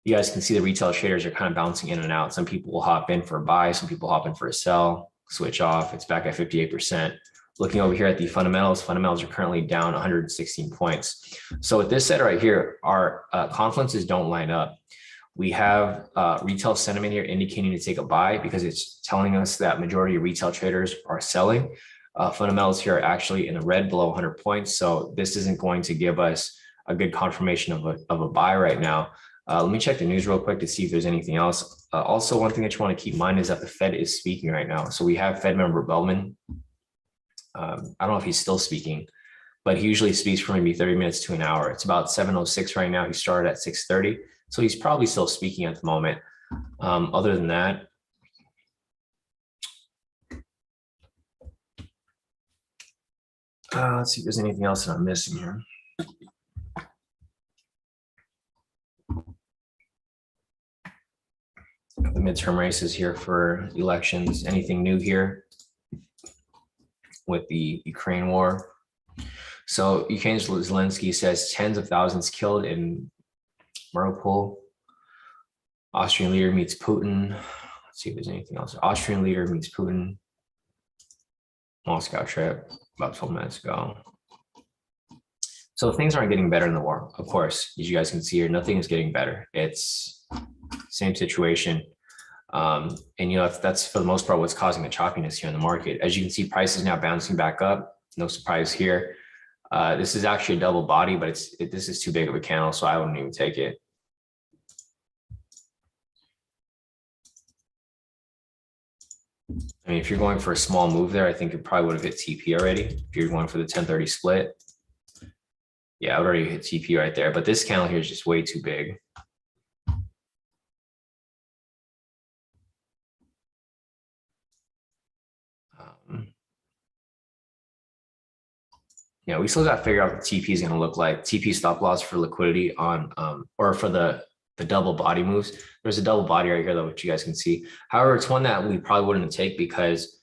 You guys can see the retail traders are kind of bouncing in and out. Some people will hop in for a buy, some people hop in for a sell, switch off. It's back at 58%. Looking over here at the fundamentals are currently down 116 points. So with this set right here, our confluences don't line up. We have retail sentiment here indicating to take a buy because it's telling us that majority of retail traders are selling. Fundamentals here are actually in the red below 100 points. So this isn't going to give us a good confirmation of a buy right now. Let me check the news real quick to see if there's anything else. Also, one thing that you want to keep in mind is that the Fed is speaking right now. So we have Fed member Bellman. I don't know if he's still speaking, but he usually speaks for maybe 30 minutes to an hour. It's about 7:06 right now. He started at 6:30. So he's probably still speaking at the moment. Other than that, let's see if there's anything else that I'm missing here. The midterm races here for elections. Anything new here with the Ukraine war? So Ukraine's Zelensky says tens of thousands killed in Mariupol. Austrian leader meets Putin. Let's see if there's anything else. Austrian leader meets Putin. Moscow trip about 12 minutes ago. So things aren't getting better in the war. Of course, as you guys can see here, nothing is getting better. It's same situation. And you know, that's for the most part what's causing the choppiness here in the market. As you can see, prices now bouncing back up. No surprise here. This is actually a double body, but this is too big of a candle, so I wouldn't even take it. I mean, if you're going for a small move there, I think it probably would have hit TP already. If you're going for the 1030 split, yeah, I would already hit TP right there. But this candle here is just way too big. Yeah, we still got to figure out what TP is going to look like. TP stop loss for liquidity on, or for the double body moves. There's a double body right here though, which you guys can see. However, it's one that we probably wouldn't take because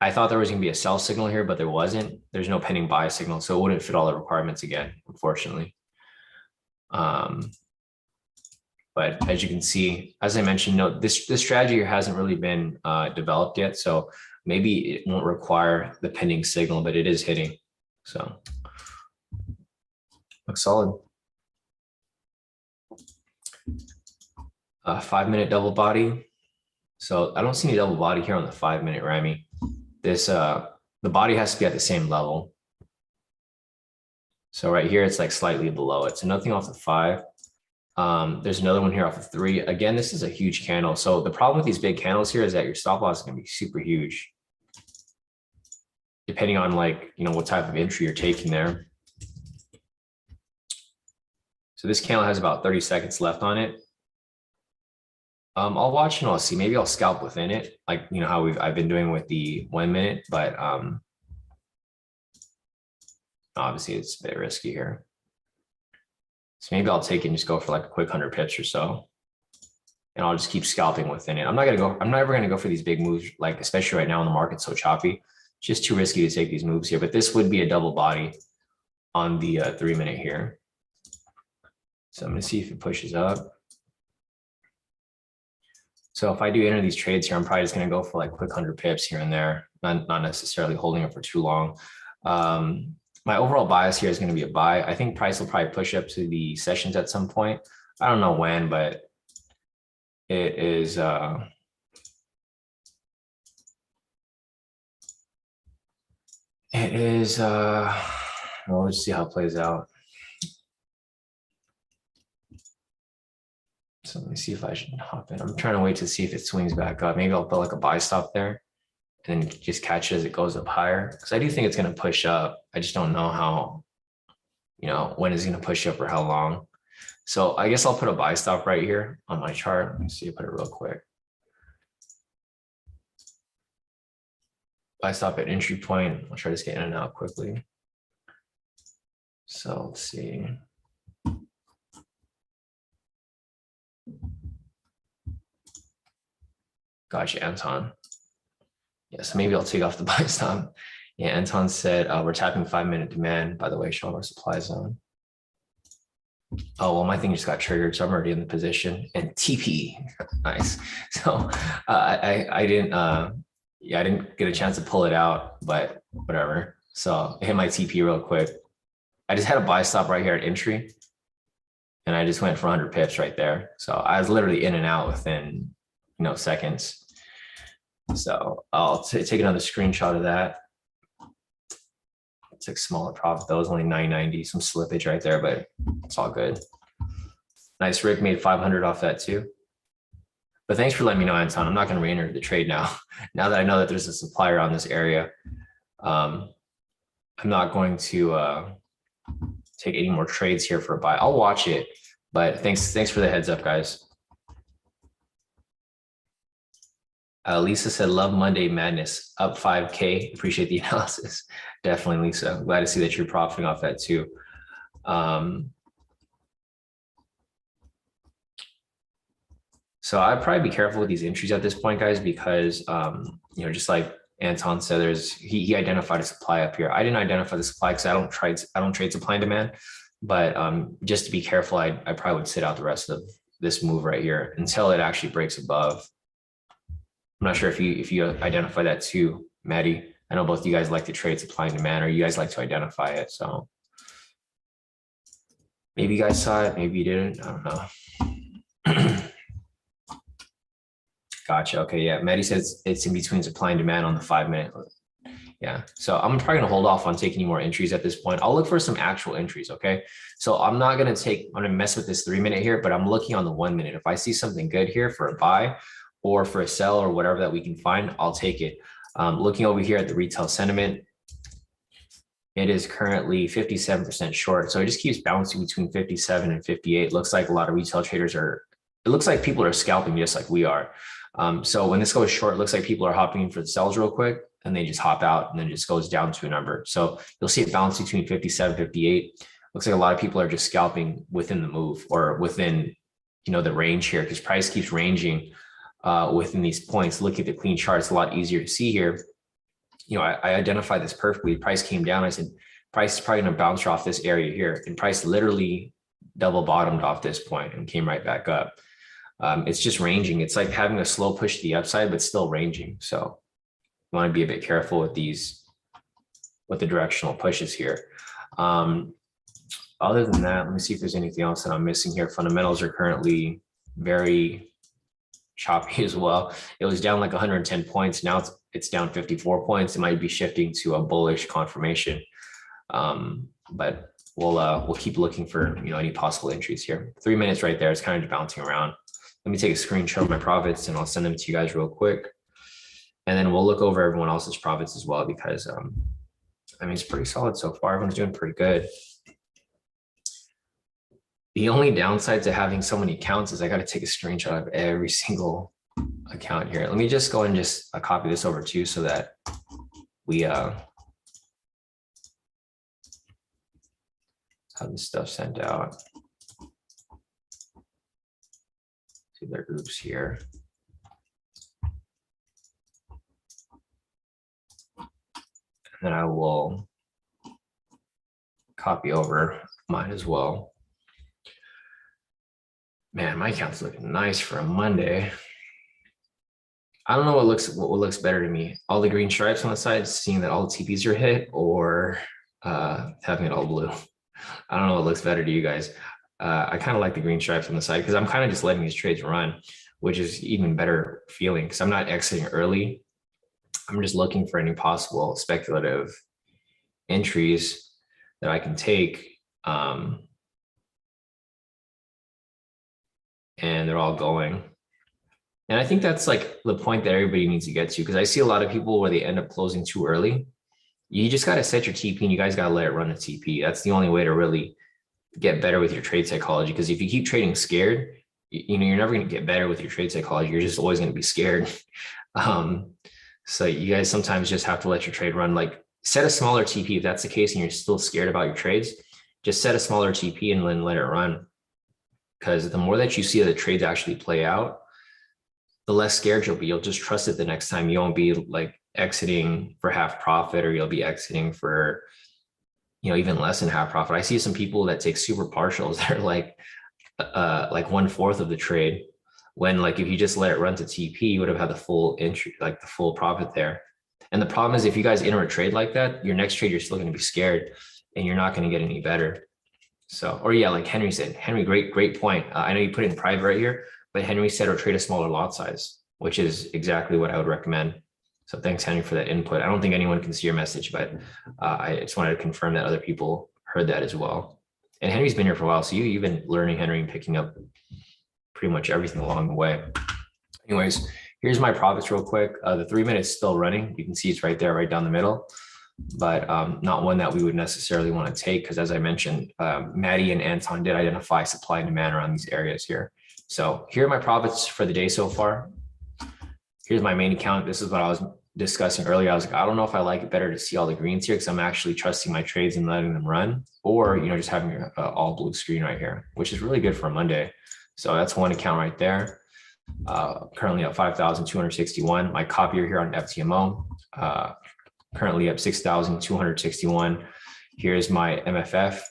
I thought there was going to be a sell signal here, but there wasn't. There's no pending buy signal, so it wouldn't fit all the requirements again, unfortunately. But as you can see, as I mentioned, no, this strategy here hasn't really been developed yet, so maybe it won't require the pending signal, but it is hitting. So looks solid. 5-minute double body. So I don't see any double body here on the 5-minute, Rami. This the body has to be at the same level. So right here, it's like slightly below it. So nothing off the 5. There's another one here off of 3. Again, this is a huge candle. So the problem with these big candles here is that your stop loss is going to be super huge, depending on like, you know, what type of entry you're taking there. So this candle has about 30 seconds left on it. I'll watch and I'll see. Maybe I'll scalp within it, like, you know, how I've been doing with the 1 minute, but obviously it's a bit risky here. So maybe I'll take it and just go for like a quick 100 pips or so, and I'll just keep scalping within it. I'm not ever gonna go for these big moves, like especially right now when the market's so choppy. It's just too risky to take these moves here. But this would be a double body on the 3 minute here. So I'm gonna see if it pushes up. So if I do enter these trades here, I'm probably just going to go for like quick 100 pips here and there, not necessarily holding it for too long. My overall bias here is going to be a buy. I think price will probably push up to the sessions at some point. I don't know when, but it is. Well, let's see how it plays out. So let me see if I should hop in. I'm trying to wait to see if it swings back up. Maybe I'll put like a buy stop there and then just catch it as it goes up higher. Because I do think it's going to push up. I just don't know how, you know, when it's going to push up or how long. So I guess I'll put a buy stop right here on my chart. Let me see, put it real quick. Buy stop at entry point. I'll try to just get in and out quickly. So let's see. Gotcha, Anton. Yeah, so maybe I'll take off the buy stop. Yeah, Anton said we're tapping 5-minute demand, by the way, showing our supply zone. Oh, well, my thing just got triggered, so I'm already in the position. And TP, nice. So I didn't, yeah, I didn't get a chance to pull it out, but whatever. So I hit my TP real quick. I just had a buy stop right here at entry, and I just went for 100 pips right there. So I was literally in and out within, seconds. So I'll take another screenshot of that. It's like smaller profit. That was only 990, some slippage right there, but it's all good. Nice. Rick made 500 off that too. But thanks for letting me know, Anton. I'm not going to re-enter the trade now. Now that I know that there's a supplier on this area, I'm not going to take any more trades here for a buy. I'll watch it, but thanks for the heads up, guys. Lisa said, love Monday Madness, up 5K. Appreciate the analysis. Definitely, Lisa. I'm glad to see that you're profiting off that too. So I'd probably be careful with these entries at this point, guys, because, just like Anton said, he identified a supply up here. I didn't identify the supply because I don't trade supply and demand, but just to be careful, I probably would sit out the rest of this move right here until it actually breaks above. I'm not sure if you identify that too, Maddie. I know both of you guys like to trade supply and demand, or you guys like to identify it. So maybe you guys saw it, maybe you didn't. I don't know. Gotcha. Okay. Yeah. Maddie says it's in between supply and demand on the 5-minute. Yeah. So I'm probably going to hold off on taking any more entries at this point. I'll look for some actual entries. Okay. So I'm not going to mess with this 3-minute here, but I'm looking on the 1-minute. If I see something good here for a buy or for a sell or whatever that we can find, I'll take it. Looking over here at the retail sentiment, it is currently 57% short. So it just keeps bouncing between 57 and 58. Looks like a lot of retail traders it looks like people are scalping just like we are. So when this goes short, it looks like people are hopping in for the sells real quick and they just hop out and then it just goes down to a number. So you'll see it bounce between 57, 58. Looks like a lot of people are just scalping within the move or within, the range here, because price keeps ranging within these points. Look at the clean chart. It's a lot easier to see here. I identified this perfectly. Price came down. I said, price is probably going to bounce off this area here. And price literally double bottomed off this point and came right back up. It's just ranging. It's like having a slow push to the upside, but still ranging. So you want to be a bit careful with with the directional pushes here. Other than that, let me see if there's anything else that I'm missing here. Fundamentals are currently very choppy as well. It was down like 110 points. Now it's down 54 points. It might be shifting to a bullish confirmation. But we'll keep looking for, any possible entries here. 3 minutes right there. It's kind of bouncing around. Let me take a screenshot of my profits and I'll send them to you guys real quick. And then we'll look over everyone else's profits as well, because it's pretty solid so far. Everyone's doing pretty good. The only downside to having so many accounts is I got to take a screenshot of every single account here. Let me just go and just copy this over too, so that we have this stuff sent out to their groups here. And then I will copy over mine as well. Man, my account's looking nice for a Monday. I don't know what looks better to me. All the green stripes on the side, seeing that all the TPs are hit, or having it all blue. I don't know what looks better to you guys. I kind of like the green stripes on the side because I'm kind of just letting these trades run, which is even better feeling because I'm not exiting early. I'm just looking for any possible speculative entries that I can take. And they're all going. And I think that's like the point that everybody needs to get to, because I see a lot of people where they end up closing too early. You just got to set your TP and you guys got to let it run a TP. That's the only way to really get better with your trade psychology. Because if you keep trading scared, you're never going to get better with your trade psychology. You're just always going to be scared. So you guys sometimes just have to let your trade run. Like, set a smaller TP if that's the case and you're still scared about your trades. just set a smaller TP and then let it run. Because the more that you see the trades actually play out, the less scared you'll be. You'll just trust it the next time. You won't be like exiting for half profit, or you'll be exiting for, even less than half profit. I see some people that take super partials. They're like 1/4 of the trade, when like if you just let it run to TP, you would have had the full entry, like the full profit there. And the problem is, if you guys enter a trade like that, your next trade, you're still going to be scared and you're not going to get any better. So, or yeah, like Henry said, Henry, great point. I know you put it in private right here, but Henry said, or trade a smaller lot size, which is exactly what I would recommend. So thanks, Henry, for that input. I don't think anyone can see your message, but I just wanted to confirm that other people heard that as well. And Henry's been here for a while, so you've been learning Henry and picking up pretty much everything along the way. Anyways, here's my profits real quick. The 3 minutes still running. You can see it's right there, right down the middle, but not one that we would necessarily want to take, because as I mentioned, Maddie and Anton did identify supply and demand around these areas here. So here are my profits for the day so far. Here's my main account. This is what I was discussing earlier. I was like, I don't know if I like it better to see all the greens here, because I'm actually trusting my trades and letting them run, or just having an all blue screen right here, which is really good for a Monday. So that's one account right there. Currently at 5,261. My copier here on FTMO, currently up 6,261. Here's my MFF,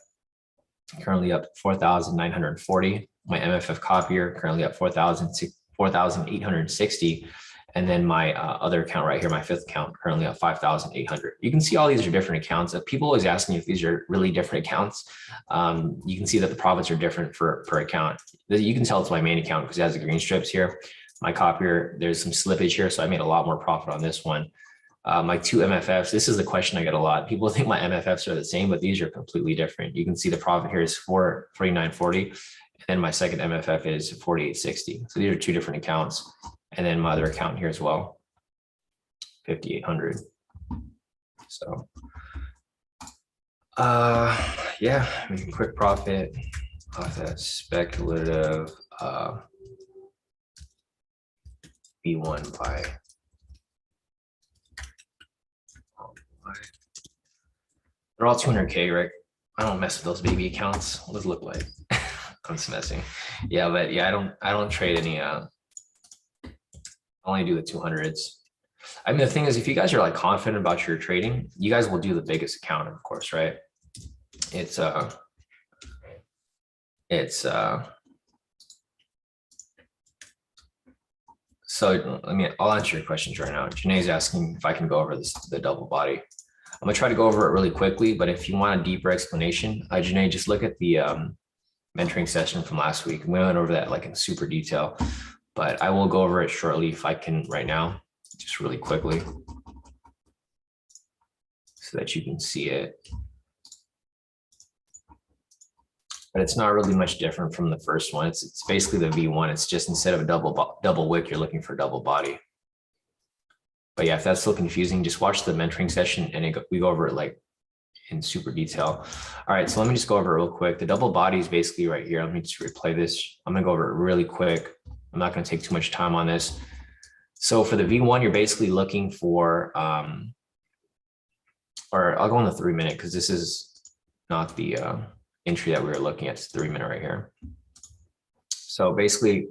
currently up 4,940. My MFF copier currently up 4,860. And then my other account right here, my fifth account, currently at 5,800. You can see all these are different accounts. People always ask me if these are really different accounts. You can see that the profits are different per account. You can tell it's my main account because it has the green strips here. My copier, there's some slippage here, so I made a lot more profit on this one. My two MFFs, this is the question I get a lot. People think my MFFs are the same, but these are completely different. You can see the profit here is 49.40, and then my second MFF is 48.60. So these are two different accounts. And then my other account here as well, 5,800. So, yeah, making quick profit off that speculative V1 buy. They're all 200K, right? I don't mess with those baby accounts. What does it look like? I'm just messing. Yeah, but yeah, I don't trade any. I only do the 200s. I mean, the thing is, if you guys are like confident about your trading, you guys will do the biggest account, of course, right? So I'll answer your questions right now. Janae's asking if I can go over the double body. I'm gonna try to go over it really quickly, but if you want a deeper explanation, Janae, just look at the mentoring session from last week. We went over that like in super detail, but I will go over it shortly if I can right now, just really quickly, so that you can see it. But it's not really much different from the first one. It's basically the V1. It's just instead of a double wick, you're looking for double body. But yeah, if that's still confusing, just watch the mentoring session and we go over it like in super detail. All right, so let me just go over it real quick. The double body is basically right here. Let me just replay this. I'm gonna go over it really quick. I'm not gonna take too much time on this. So for the V1, you're basically looking for, or I'll go on the 3 minute because this is not the entry that we were looking at. It's 3 minute right here. So basically,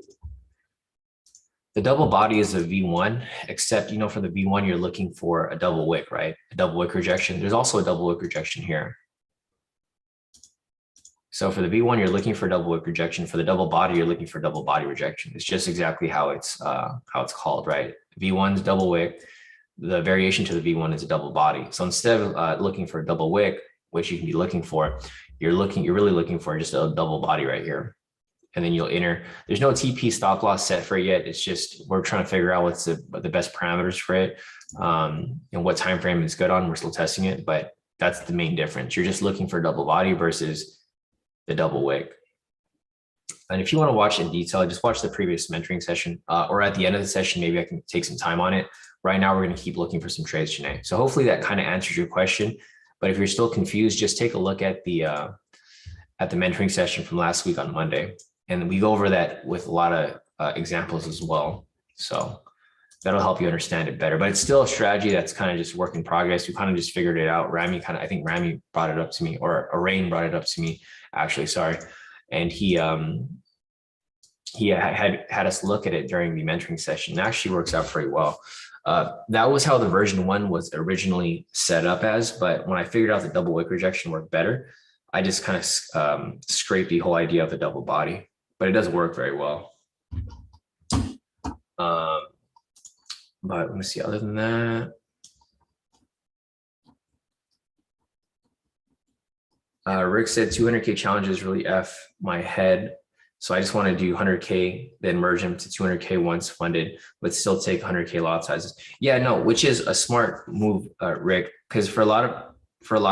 the double body is a V1, except, for the V1, you're looking for a double wick, right? A double wick rejection. There's also a double wick rejection here. So for the V1, you're looking for double wick rejection. For the double body, you're looking for double body rejection. It's just exactly how it's called, right? V1's double wick. The variation to the V1 is a double body. So instead of looking for a double wick, which you can be looking for, you're really looking for just a double body right here. And then you'll enter. There's no TP stop loss set for it yet. It's just we're trying to figure out what's the best parameters for it, and what time frame it's good on. We're still testing it, but that's the main difference. You're just looking for double body versus the double wick. And if you want to watch in detail, just watch the previous mentoring session, or at the end of the session, maybe I can take some time on it. Right now, we're going to keep looking for some trades, Janae. So hopefully that kind of answers your question. But if you're still confused, just take a look at the mentoring session from last week on Monday. And we go over that with a lot of examples as well. So that'll help you understand it better. But it's still a strategy that's kind of just work in progress. We kind of just figured it out. I think Rami brought it up to me, or Arain brought it up to me, actually, sorry. And he had us look at it during the mentoring session. It actually works out pretty well. That was how the version 1 was originally set up as, but when I figured out the double wick rejection worked better, I just kind of scraped the whole idea of the double body, but it does work very well. But let me see, other than that, Rick said 200K challenges really F my head. So I just want to do 100K, then merge them to 200K once funded, but still take 100K lot sizes. Yeah, no, which is a smart move, Rick, because for a lot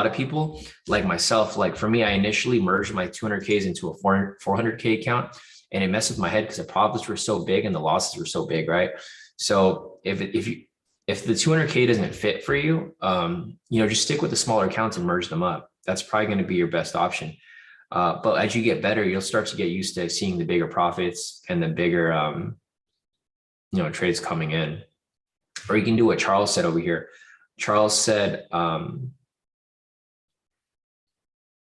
of people like myself, like for me, I initially merged my 200Ks into a 400K account, and it messed with my head because the profits were so big and the losses were so big, right? So if the 200K doesn't fit for you, just stick with the smaller accounts and merge them up. That's probably going to be your best option. But as you get better, you'll start to get used to seeing the bigger profits and the bigger, trades coming in. Or you can do what Charles said over here. Charles said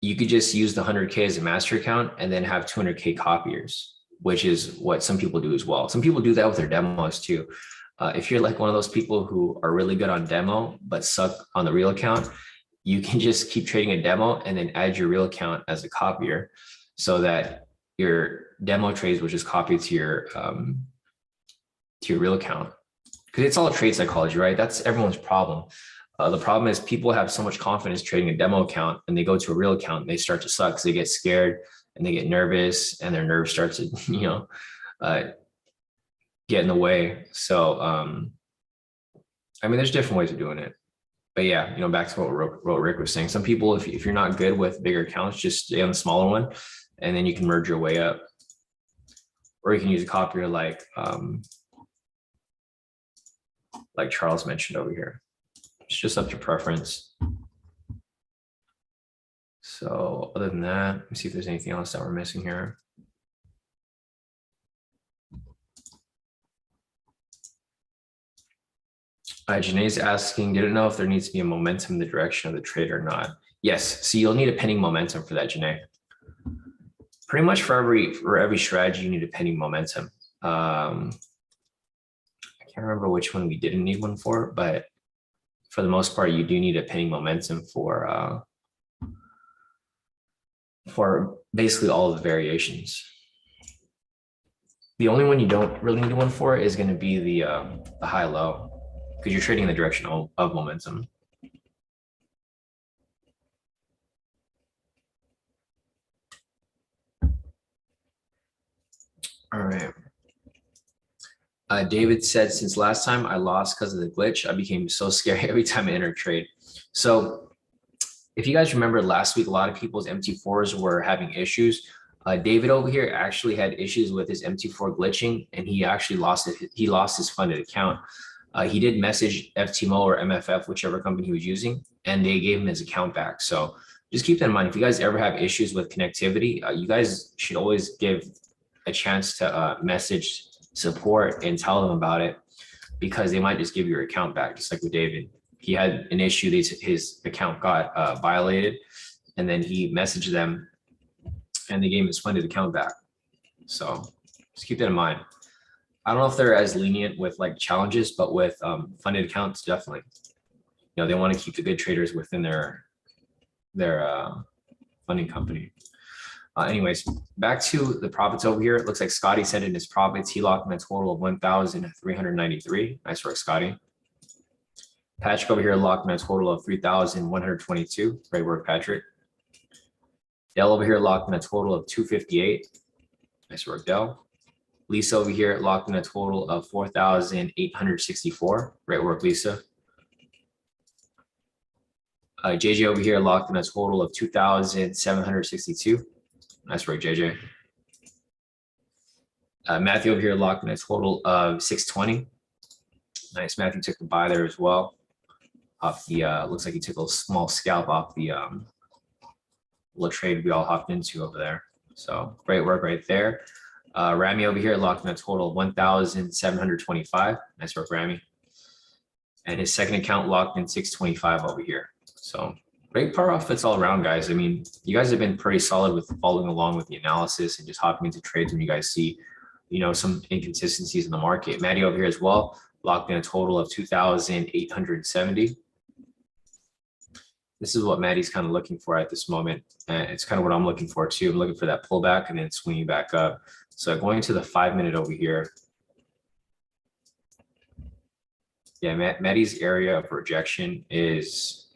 you could just use the 100K as a master account and then have 200K copiers, which is what some people do as well. Some people do that with their demos too. If you're like one of those people who are really good on demo but suck on the real account, you can just keep trading a demo and then add your real account as a copier, so that your demo trades will just copy to your real account. Because it's all trade psychology, right? That's everyone's problem. The problem is people have so much confidence trading a demo account, and they go to a real account and they start to suck because they get scared and they get nervous, and their nerves start to get in the way. So there's different ways of doing it. But yeah, back to what Rick was saying. Some people, if you're not good with bigger accounts, just stay on the smaller one, and then you can merge your way up. Or you can use a copier like Charles mentioned over here. It's just up to preference. So other than that, let me see if there's anything else that we're missing here. Janae's asking, didn't know if there needs to be a momentum in the direction of the trade or not. Yes, so you'll need a pending momentum for that, Janae. Pretty much for every strategy, you need a pending momentum. I can't remember which one we didn't need one for, but for the most part, you do need a pending momentum for basically all of the variations. The only one you don't really need one for is going to be the high-low, because you're trading in the direction of momentum. All right. David said, since last time I lost because of the glitch, I became so scary every time I enter a trade. So if you guys remember last week, a lot of people's MT4s were having issues. David over here actually had issues with his MT4 glitching, and he actually lost it. He lost his funded account. He did message FTMO or MFF, whichever company he was using, and they gave him his account back. So just keep that in mind. If you guys ever have issues with connectivity, you guys should always give a chance to message support and tell them about it, because they might just give your account back, just like with David. He had an issue, his account got violated, and then he messaged them and they gave him his funded account back. So just keep that in mind. I don't know if they're as lenient with like challenges, but with funded accounts, definitely. They want to keep the good traders within their funding company. Anyways, back to the profits over here. It looks like Scotty sent in his profits. He locked in a total of 1,393. Nice work, Scotty. Patrick over here locked in a total of 3,122. Great work, Patrick. Dell over here locked in a total of 258. Nice work, Dell. Lisa over here locked in a total of 4,864. Great work, Lisa. JJ over here locked in a total of 2,762. Nice work, JJ. Matthew over here locked in a total of 620. Nice, Matthew took the buy there as well. Off the, looks like he took a small scalp off the little trade we all hopped into over there. So great work right there. Rami over here locked in a total of 1,725. Nice work, Rami. And his second account locked in 625 over here. So great profits all around, guys. I mean, you guys have been pretty solid with following along with the analysis and just hopping into trades when you guys see, you know, some inconsistencies in the market. Maddie over here as well, locked in a total of 2,870. This is what Maddie's kind of looking for at this moment. And it's kind of what I'm looking for too. I'm looking for that pullback and then swinging back up. So going to the 5-minute over here. Yeah, Maddie's area of rejection is,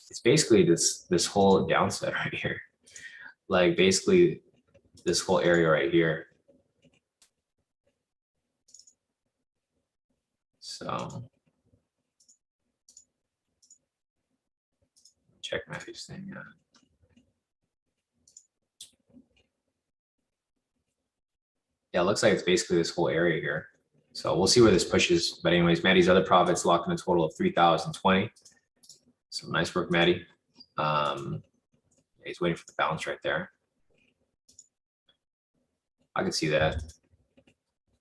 it's basically this whole downside right here. Like basically this whole area right here. So check Matthew's thing. Yeah. Yeah, it looks like it's basically this whole area here. So we'll see where this pushes. But anyways, Maddie's other profits locked in a total of 3,020. So nice work, Maddie. He's waiting for the bounce right there. I can see that.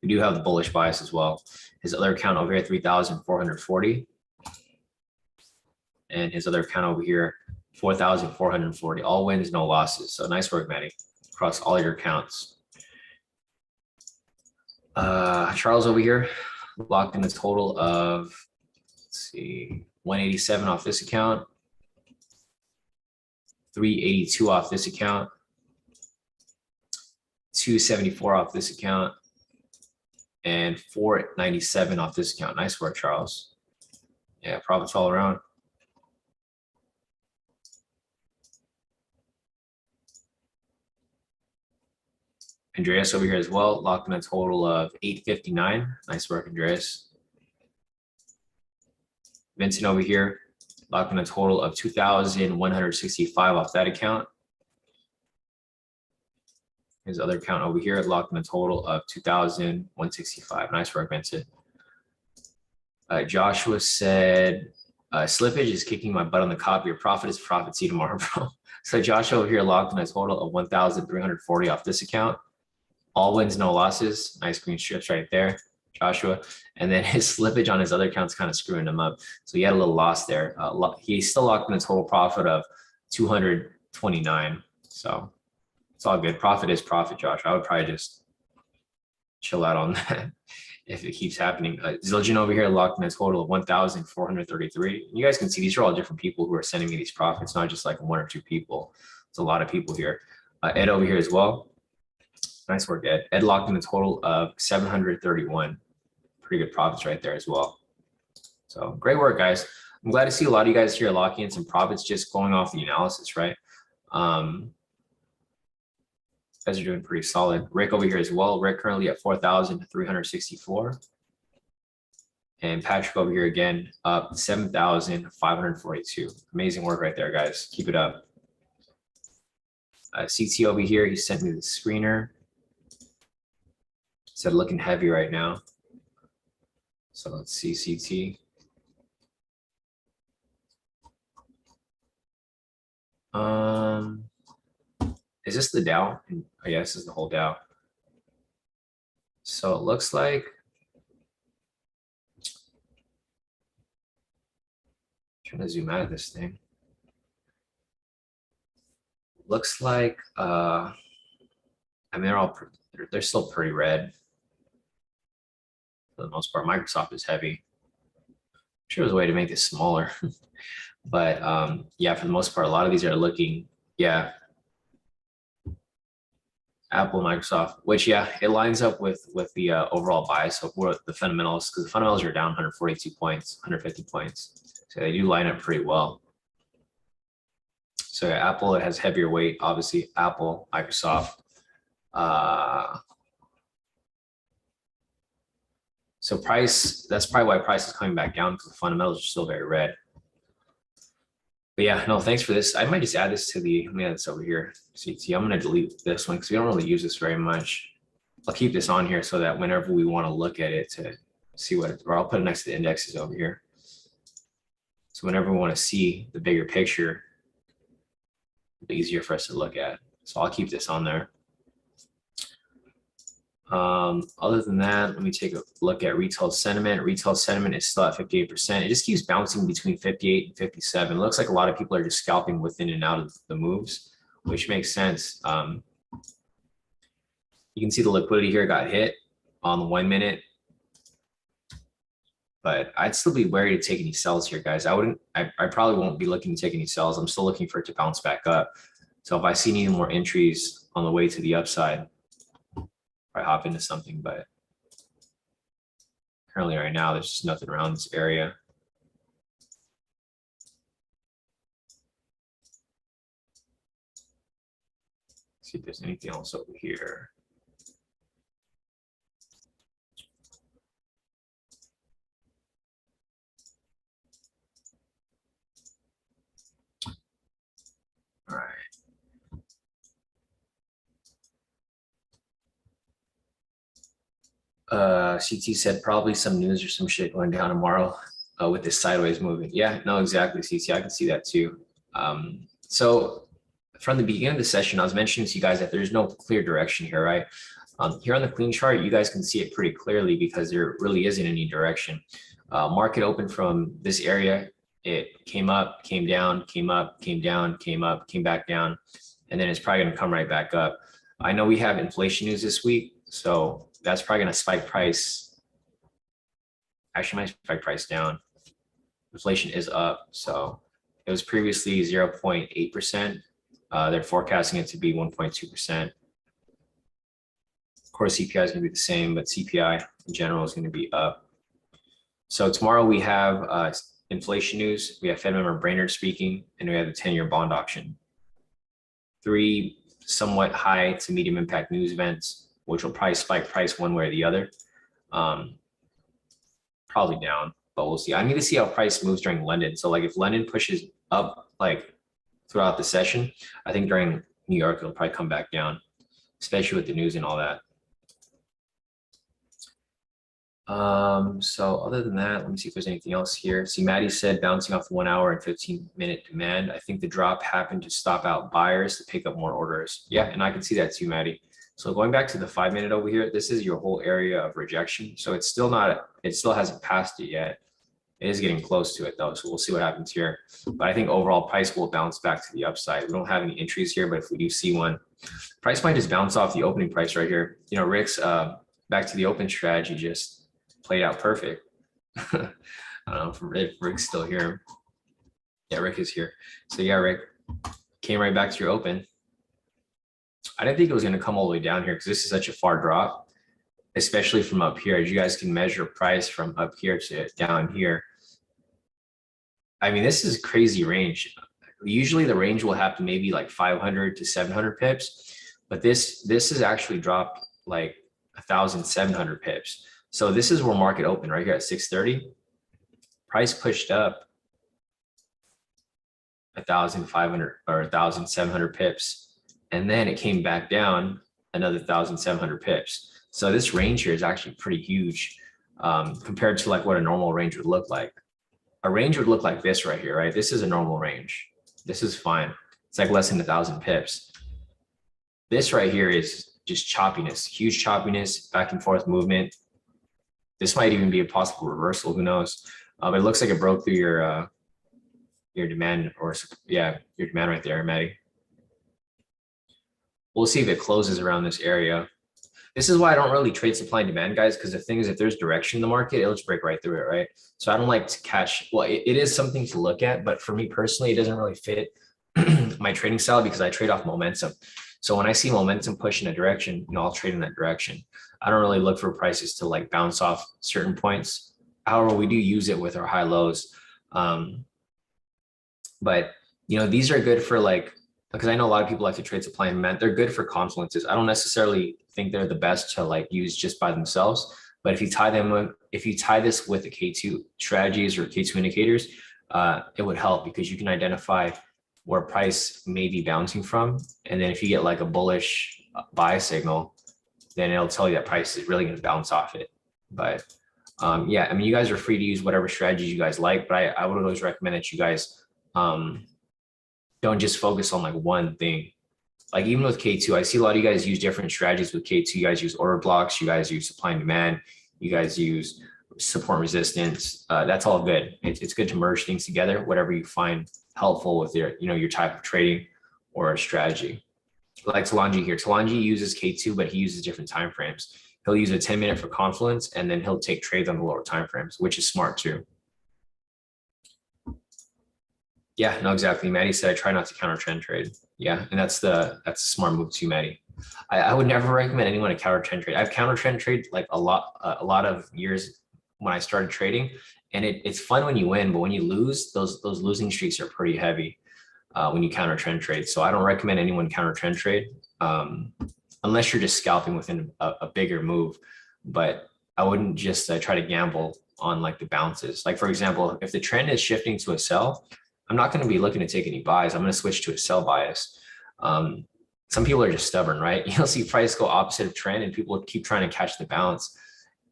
We do have the bullish bias as well. His other account over here, 3,440. And his other account over here, 4,440. All wins, no losses. So nice work, Maddie, across all your accounts. Charles over here locked in a total of, let's see, 187 off this account, 382 off this account, 274 off this account, and 497 off this account. Nice work, Charles. Yeah, profits all around. Andreas over here as well, locked in a total of 859. Nice work, Andreas. Vincent over here, locked in a total of 2,165 off that account. His other account over here, locked in a total of 2,165. Nice work, Vincent. Joshua said, slippage is kicking my butt on the copy. Your profit is profit. See you tomorrow, bro. So Joshua over here locked in a total of 1,340 off this account. All wins, no losses. Nice green strips right there, Joshua. And then his slippage on his other account's kind of screwing him up. So he had a little loss there. He's still locked in a total profit of 229. So it's all good. Profit is profit, Josh. I would probably just chill out on that if it keeps happening. Zildjian over here locked in a total of 1,433. You guys can see these are all different people who are sending me these profits, not just like one or two people. It's a lot of people here. Ed over here as well. Nice work, Ed. Ed locked in a total of 731. Pretty good profits right there as well. So great work, guys. I'm glad to see a lot of you guys here locking in some profits just going off the analysis, right? You guys are doing pretty solid. Rick over here as well. Rick currently at 4,364. And Patrick over here again, up 7,542. Amazing work right there, guys. Keep it up. CT over here, he sent me the screener. Said looking heavy right now. So let's see CT. Is this the Dow? Oh yeah, this is the whole Dow. So it looks like trying to zoom out of this thing. Looks like I mean they're still pretty red. For the most part, Microsoft is heavy. I'm sure there's a way to make this smaller. But yeah, for the most part, a lot of these are looking, yeah. Apple, Microsoft, which yeah, it lines up with the overall bias of what the fundamentals, because the fundamentals are down 142 points, 150 points. So they do line up pretty well. So yeah, Apple, it has heavier weight, obviously. Apple, Microsoft. So price, that's probably why price is coming back down, because the fundamentals are still very red. But yeah, no, thanks for this. I might just add this to the, let me add this over here. CT, I'm gonna delete this one because we don't really use this very much. I'll keep this on here so that whenever we want to look at it to see what, or I'll put it next to the indexes over here. So whenever we want to see the bigger picture, it'll be easier for us to look at. So I'll keep this on there. Other than that, let me take a look at retail sentiment. Retail sentiment is still at 58%. It just keeps bouncing between 58 and 57. It looks like a lot of people are just scalping within and out of the moves, which makes sense. You can see the liquidity here got hit on the 1 minute, but I'd still be wary to take any sells here, guys. I probably won't be looking to take any sells. I'm still looking for it to bounce back up. So if I see any more entries on the way to the upside, I hop into something, but currently right now, there's just nothing around this area. See if there's anything else over here. All right. CT said probably some news or some shit going down tomorrow with this sideways movement. Yeah, no, exactly, CT. I can see that too. So from the beginning of the session, I was mentioning to you guys that there's no clear direction here, right? Here on the clean chart, you guys can see it pretty clearly because there really isn't any direction. Market opened from this area. It came up, came down, came up, came down, came up, came back down, and then it's probably going to come right back up. I know we have inflation news this week, so that's probably going to spike price. Actually, might spike price down. Inflation is up, so it was previously 0.8%. They're forecasting it to be 1.2%. Of course, CPI is going to be the same, but CPI in general is going to be up. So tomorrow we have inflation news. We have Fed member Brainerd speaking, and we have the 10-year bond auction. 3 somewhat high to medium impact news events, which will probably spike price one way or the other. Probably down, but we'll see. I need to see how price moves during London. So like if London pushes up like throughout the session, I think during New York, it'll probably come back down, especially with the news and all that. So other than that, let me see if there's anything else here. See, Maddie said bouncing off the 1 hour and 15-minute demand. I think the drop happened to stop out buyers to pick up more orders. Yeah, and I can see that too, Maddie. So going back to the 5-minute over here, this is your whole area of rejection. So it's still not, it still hasn't passed it yet. It is getting close to it though. So we'll see what happens here. But I think overall price will bounce back to the upside. We don't have any entries here, but if we do see one, price might just bounce off the opening price right here. You know, Rick's back to the open strategy just played out perfect. I don't know if Rick's still here. Yeah, Rick is here. So yeah, Rick came right back to your open. I didn't think it was going to come all the way down here because this is such a far drop, especially from up here. As you guys can measure price from up here to down here. I mean, this is a crazy range. Usually the range will have to maybe like 500 to 700 pips, but this is actually dropped like 1,700 pips. So this is where market opened right here at 630. Price pushed up 1,500 or 1,700 pips. And then it came back down another 1,700 pips. So this range here is actually pretty huge compared to like what a normal range would look like. A range would look like this right here, right? This is a normal range. This is fine. It's like less than 1,000 pips. This right here is just choppiness, huge choppiness, back and forth movement. This might even be a possible reversal. Who knows? But it looks like it broke through your demand, or yeah, your demand right there, Maddie. We'll see if it closes around this area. This is why I don't really trade supply and demand, guys, because the thing is, if there's direction in the market, it'll just break right through it, right? So I don't like to catch, well, it is something to look at, but for me personally, it doesn't really fit my trading style because I trade off momentum. So when I see momentum push in a direction, I'll trade in that direction. I don't really look for prices to like bounce off certain points. However, we do use it with our high lows. But these are good for like, because I know a lot of people like to trade supply and demand. They're good for confluences. I don't necessarily think they're the best to like use just by themselves. But if you tie this with the K2 strategies or K2 indicators, it would help because you can identify where price may be bouncing from. And then if you get like a bullish buy signal, then it'll tell you that price is really going to bounce off it. But yeah, I mean, you guys are free to use whatever strategies you guys like, but I would always recommend that you guys don't just focus on like one thing. like even with K2, I see a lot of you guys use different strategies with K2. You guys use order blocks, you guys use supply and demand, you guys use support and resistance. That's all good. It's good to merge things together, whatever you find helpful with your, your type of trading or strategy. Like Talanji here. Talanji uses K2, but he uses different time frames. He'll use a 10-minute for confluence, and then he'll take trades on the lower time frames, which is smart too. Yeah, no, exactly. Maddie said, I try not to counter trend trade. Yeah, and that's a smart move too, Maddie. I would never recommend anyone to counter trend trade. I've counter trend trade like a lot of years when I started trading, and it's fun when you win, but when you lose, those losing streaks are pretty heavy when you counter trend trade. So I don't recommend anyone counter trend trade unless you're just scalping within a bigger move. But I wouldn't just try to gamble on like the bounces. Like for example, if the trend is shifting to a sell, I'm not going to be looking to take any buys. I'm going to switch to a sell bias. Some people are just stubborn, right? You'll see price go opposite of trend and people keep trying to catch the bounce,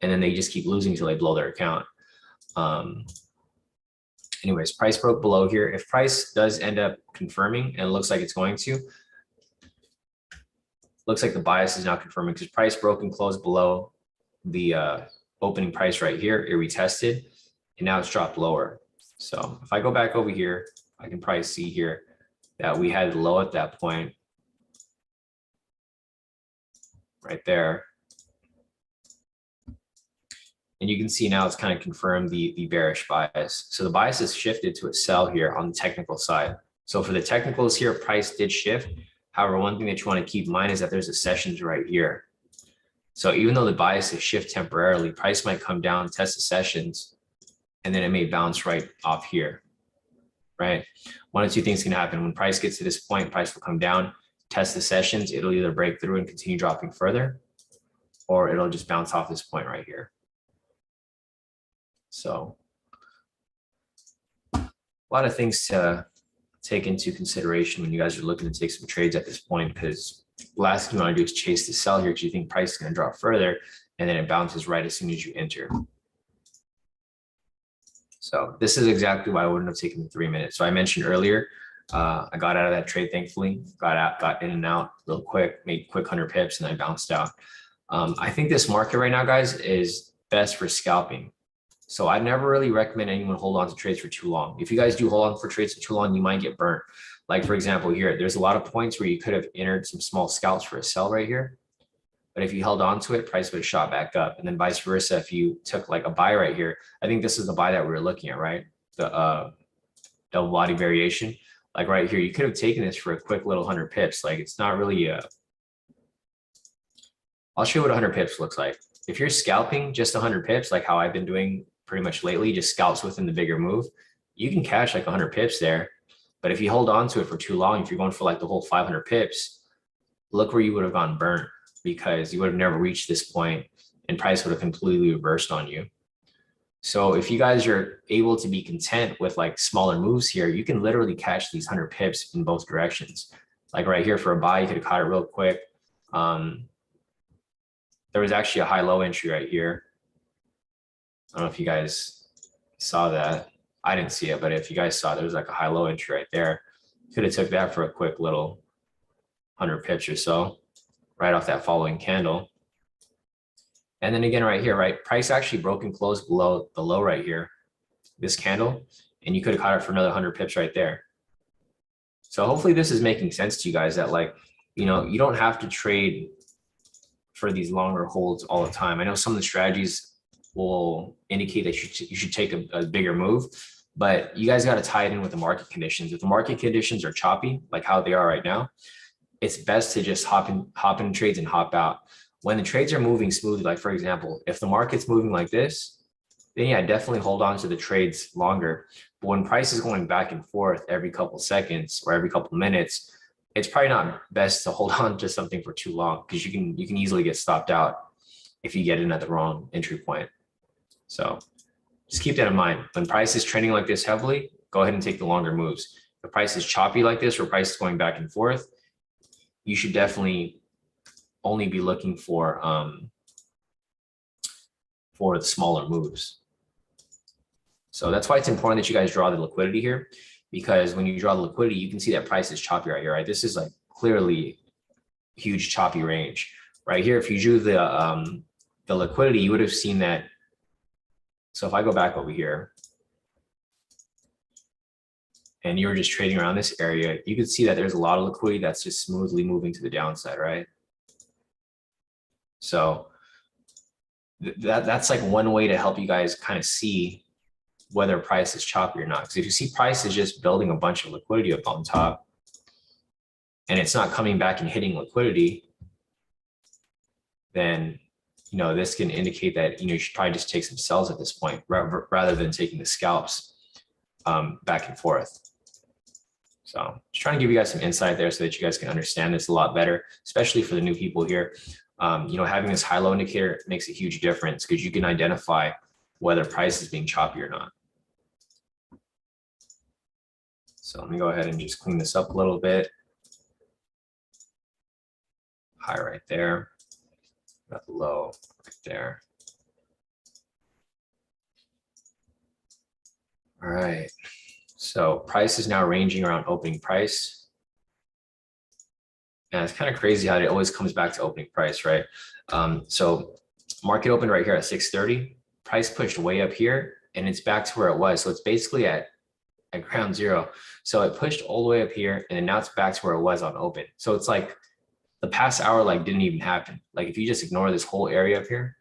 and then they just keep losing until they blow their account. Anyways, price broke below here. If price does end up confirming, and it looks like it's going to, looks like the bias is now confirming because price broke and closed below the opening price right here. It retested, and now it's dropped lower. So if I go back over here, I can probably see here that we had low at that point right there. And you can see now it's kind of confirmed the bearish bias. So the bias has shifted to a sell here on the technical side. So for the technicals here, price did shift. However, one thing that you want to keep in mind is that there's a sessions right here. So even though the bias has shifted temporarily, price might come down, test the sessions, and then it may bounce right off here, right? One of two things can happen. When price gets to this point, price will come down, test the sessions. It'll either break through and continue dropping further, or it'll just bounce off this point right here. So a lot of things to take into consideration when you guys are looking to take some trades at this point, because the last thing you want to do is chase the sell here because you think price is going to drop further, and then it bounces right as soon as you enter. So this is exactly why I wouldn't have taken the 3 minutes. So I mentioned earlier, I got out of that trade, thankfully, got in and out real quick, made quick 100 pips, and I bounced out. I think this market right now, guys, is best for scalping. So I'd never really recommend anyone hold on to trades for too long. If you guys do hold on for trades for too long, you might get burnt. Like for example, here, there's a lot of points where you could have entered some small scalps for a sell right here. But if you held on to it, price would have shot back up. And then vice versa, if you took like a buy right here, I think this is the buy that we were looking at, right? The double body variation. Like right here, you could have taken this for a quick little 100 pips. Like it's not really I'll show you what 100 pips looks like. If you're scalping just 100 pips, like how I've been doing pretty much lately, just scalps within the bigger move, you can cash like 100 pips there. But if you hold on to it for too long, if you're going for like the whole 500 pips, look where you would have gone burnt, because you would have never reached this point and price would have completely reversed on you. So if you guys are able to be content with like smaller moves here, you can literally catch these 100 pips in both directions. Like right here for a buy, you could have caught it real quick. There was actually a high-low entry right here. I don't know if you guys saw that. I didn't see it, but if you guys saw, there was like a high-low entry right there. Could have took that for a quick little 100 pips or so, right off that following candle. And then again, right here, right, price actually broke and closed below the low right here, this candle, and you could have caught it for another 100 pips right there. So hopefully this is making sense to you guys that like, you don't have to trade for these longer holds all the time. I know some of the strategies will indicate that you should take a bigger move, but you guys got to tie it in with the market conditions. If the market conditions are choppy, like how they are right now, it's best to just hop in trades and hop out. When the trades are moving smoothly, like for example, if the market's moving like this, then yeah, definitely hold on to the trades longer. But when price is going back and forth every couple seconds or every couple minutes, it's probably not best to hold on to something for too long, because you can easily get stopped out if you get in at the wrong entry point. So just keep that in mind. When price is trending like this heavily, go ahead and take the longer moves. If price is choppy like this, or price is going back and forth, you should definitely only be looking for the smaller moves. So that's why it's important that you guys draw the liquidity here, because when you draw the liquidity, you can see that price is choppy right here, right? This is like clearly huge choppy range. Right here, if you drew the liquidity, you would have seen that. So if I go back over here and you were just trading around this area, you could see that there's a lot of liquidity that's just smoothly moving to the downside, right? So that's like one way to help you guys kind of see whether price is choppy or not. Because if you see price is just building a bunch of liquidity up on top and it's not coming back and hitting liquidity, then this can indicate that you should probably just take some sells at this point rather than taking the scalps back and forth. So just trying to give you guys some insight there so that you guys can understand this a lot better, especially for the new people here. Having this high-low indicator makes a huge difference because you can identify whether price is being choppy or not. So let me go ahead and just clean this up a little bit. High right there. Got the low right there. All right. So price is now ranging around opening price. And it's kind of crazy how it always comes back to opening price, right? So market opened right here at 630. Price pushed way up here and it's back to where it was. So it's basically at ground zero. So it pushed all the way up here and then now it's back to where it was on open. So it's like the past hour didn't even happen. Like if you just ignore this whole area up here,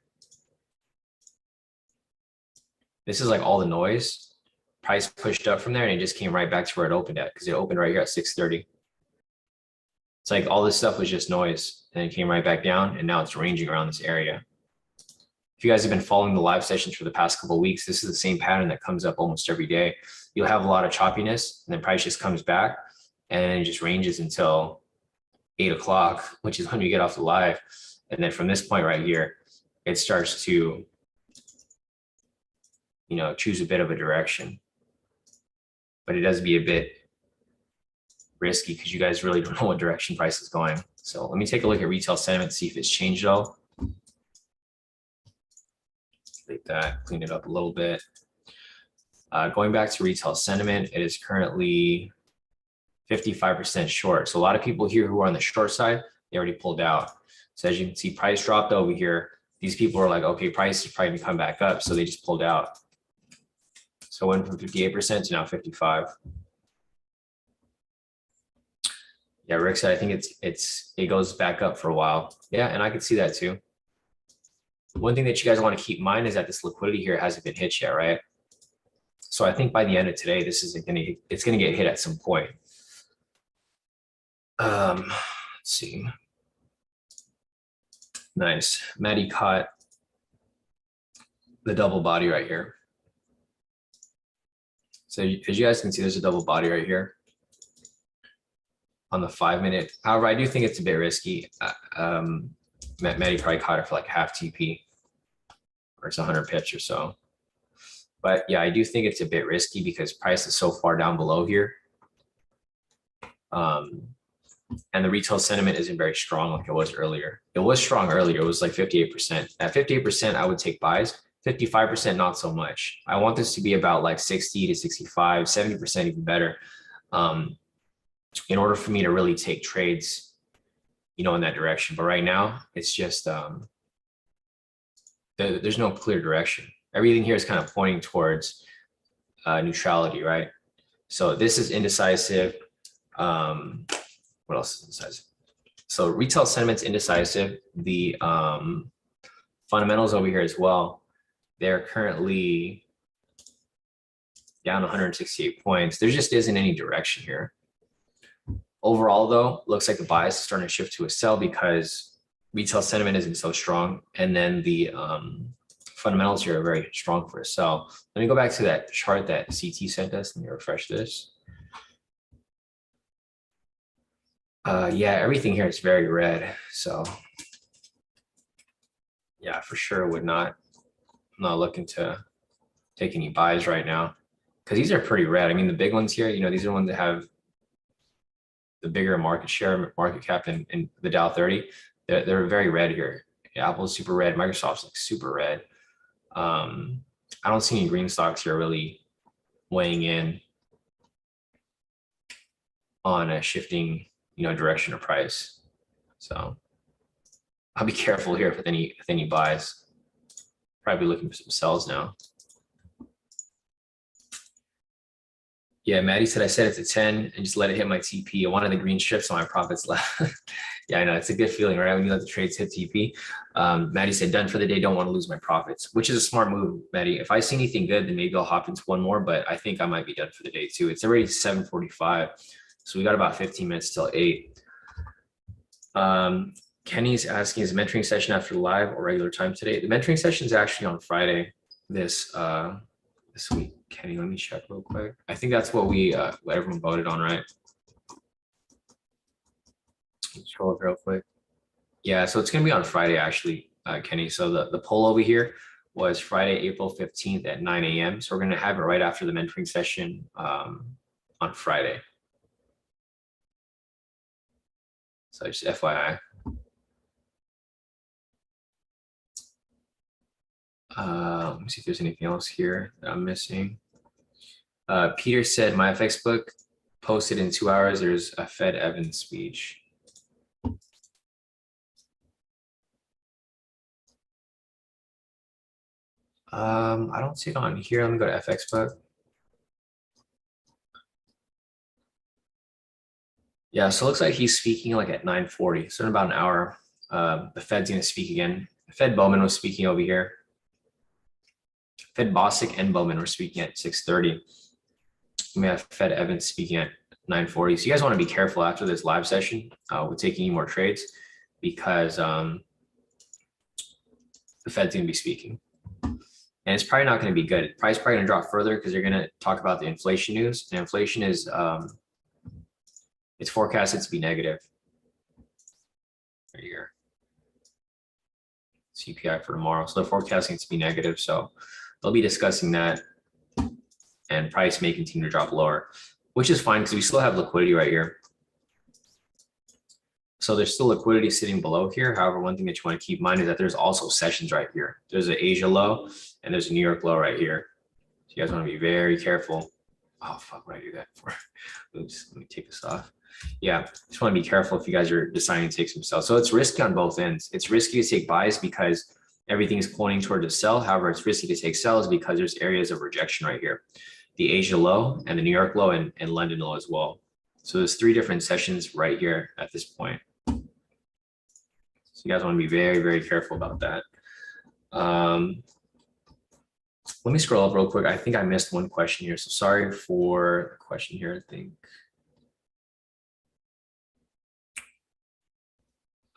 this is like all the noise. Price pushed up from there and it just came right back to where it opened at because it opened right here at 630. It's like all this stuff was just noise and it came right back down and now it's ranging around this area. If you guys have been following the live sessions for the past couple of weeks, this is the same pattern that comes up almost every day. You'll have a lot of choppiness and then price just comes back and then it just ranges until 8 o'clock, which is when you get off the live. And then from this point right here, it starts to, choose a bit of a direction. But it does be a bit risky because you guys really don't know what direction price is going. So let me take a look at retail sentiment, see if it's changed at all. Like that, clean it up a little bit. Going back to retail sentiment, it is currently 55% short. So a lot of people here who are on the short side, they already pulled out. So as you can see, price dropped over here. These people are like, okay, price is probably gonna come back up. So they just pulled out. So it went from 58% to now 55. Yeah, Rick said, I think it goes back up for a while. Yeah, and I could see that too. One thing that you guys want to keep in mind is that this liquidity here hasn't been hit yet, right? So I think by the end of today, it's gonna get hit at some point. Let's see. Nice. Maddie caught the double body right here. So as you guys can see, there's a double body right here on the 5-minute. However, I do think it's a bit risky. Maddie probably caught it for like half TP, or it's 100 pips or so. But yeah, I do think it's a bit risky because price is so far down below here. And the retail sentiment isn't very strong like it was earlier. It was strong earlier. It was like 58%. At 58%, I would take buys. 55%, not so much. I want this to be about like 60 to 65, 70% even better. In order for me to really take trades, in that direction. But right now, it's just, there's no clear direction. Everything here is kind of pointing towards neutrality, right? So this is indecisive. What else is indecisive? So retail sentiment's indecisive. The fundamentals over here as well. They're currently down 168 points. There just isn't any direction here. Overall, though, looks like the bias is starting to shift to a sell because retail sentiment isn't so strong. And then the fundamentals here are very strong for a sell. Let me go back to that chart that CT sent us. Let me refresh this. Yeah, everything here is very red. So yeah, for sure I'm not looking to take any buys right now because these are pretty red. I mean, the big ones here, these are the ones that have the bigger market share, market cap in the Dow 30. They're very red here. Apple's super red. Microsoft's like super red. I don't see any green stocks here really weighing in on a shifting, direction of price. So I'll be careful here with any buys. Probably looking for some sells now. Yeah, Maddie said I set it to 10 and just let it hit my TP. I wanted the green strips on my profits left. Yeah, I know. It's a good feeling, right? When you let the trades hit TP. Maddie said, done for the day. Don't want to lose my profits, which is a smart move, Maddie. If I see anything good, then maybe I'll hop into one more, but I think I might be done for the day too. It's already 7:45. So we got about 15 minutes till 8. Kenny's asking, is the mentoring session after live or regular time today? The mentoring session is actually on Friday this week. Kenny, let me check real quick. I think that's what what everyone voted on, right? Let's scroll up real quick. Yeah, so it's gonna be on Friday actually, Kenny. So the poll over here was Friday, April 15th at 9 a.m. So we're gonna have it right after the mentoring session on Friday. So just FYI. Let me see if there's anything else here that I'm missing. Peter said, my FX book posted in 2 hours. There's a Fed Evans speech. I don't see it on here. Let me go to FX book. Yeah, so it looks like he's speaking like at 9:40, so in about an hour. The Fed's gonna speak again. Fed Bowman was speaking over here. Fed Bostic and Bowman were speaking at 6:30. We have Fed Evans speaking at 9:40. So you guys want to be careful after this live session with taking any more trades because the Fed's gonna be speaking. And it's probably not going to be good. Price probably going to drop further because they're going to talk about the inflation news. And inflation is it's forecasted to be negative. Right here. CPI for tomorrow. So they're forecasting it to be negative. So they'll be discussing that. And price may continue to drop lower, which is fine because we still have liquidity right here. So there's still liquidity sitting below here. However, one thing that you want to keep in mind is that there's also sessions right here. There's an Asia low and there's a New York low right here. So you guys want to be very careful. Oh, fuck, what did I do that for? Oops, let me take this off. Yeah, just want to be careful if you guys are deciding to take some sell. So it's risky on both ends. It's risky to take buys because everything is pointing toward a sell. However, it's risky to take sells because there's areas of rejection right here. The Asia low and the New York low and London low as well. So there's 3 different sessions right here at this point. So you guys want to be very, very careful about that. Let me scroll up real quick. I think I missed one question here. So sorry for the question here, I think.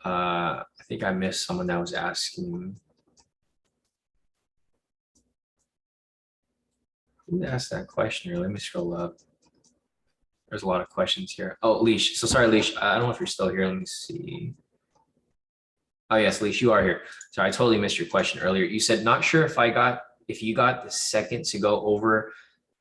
I think I missed someone that was asking. Who asked that question here? Let me scroll up. There's a lot of questions here. Oh, Leash. So sorry, Leash. I don't know if you're still here. Let me see. Oh, yes, Leash, you are here. Sorry, I totally missed your question earlier. You said, not sure if you got the second to go over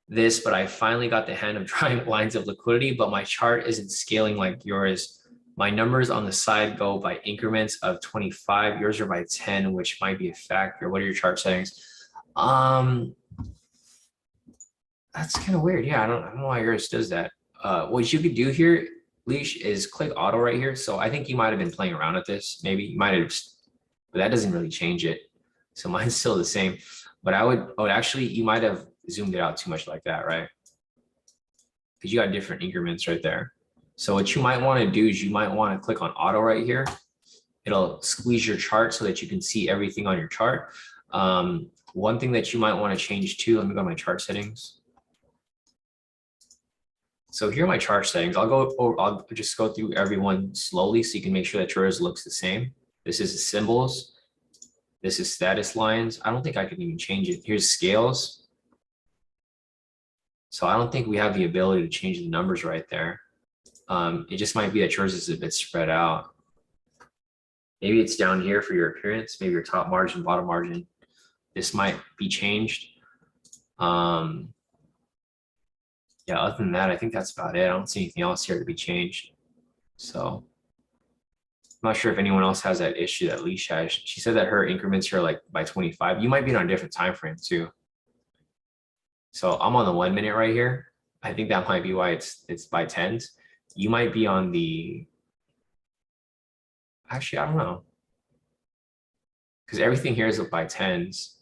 this, but I finally got the hang of drawing lines of liquidity, but my chart isn't scaling like yours. My numbers on the side go by increments of 25. Yours are by 10, which might be a factor. What are your chart settings? That's kind of weird. Yeah, I don't know why yours does that. What you could do here, Leash, is click auto right here. So I think you might have been playing around with this. Maybe you might have, but that doesn't really change it. So mine's still the same. But I would actually, you might have zoomed it out too much like that, right? Because you got different increments right there. So what you might want to do is you might want to click on auto right here. It'll squeeze your chart so that you can see everything on your chart. One thing that you might want to change too, let me go to my chart settings. So here are my chart settings. I'll just go through everyone slowly so you can make sure that yours looks the same. This is the symbols. This is status lines. I don't think I can even change it. Here's scales. So I don't think we have the ability to change the numbers right there. It just might be that yours is a bit spread out. Maybe it's down here for your appearance. Maybe your top margin, bottom margin. This might be changed. Yeah, other than that, I think that's about it. I don't see anything else here to be changed. So I'm not sure if anyone else has that issue that Leash has. She said that her increments are like by 25. You might be on a different time frame too. So I'm on the 1 minute right here. I think that might be why it's by tens. You might be on the Actually, I don't know. Because everything here is up by tens.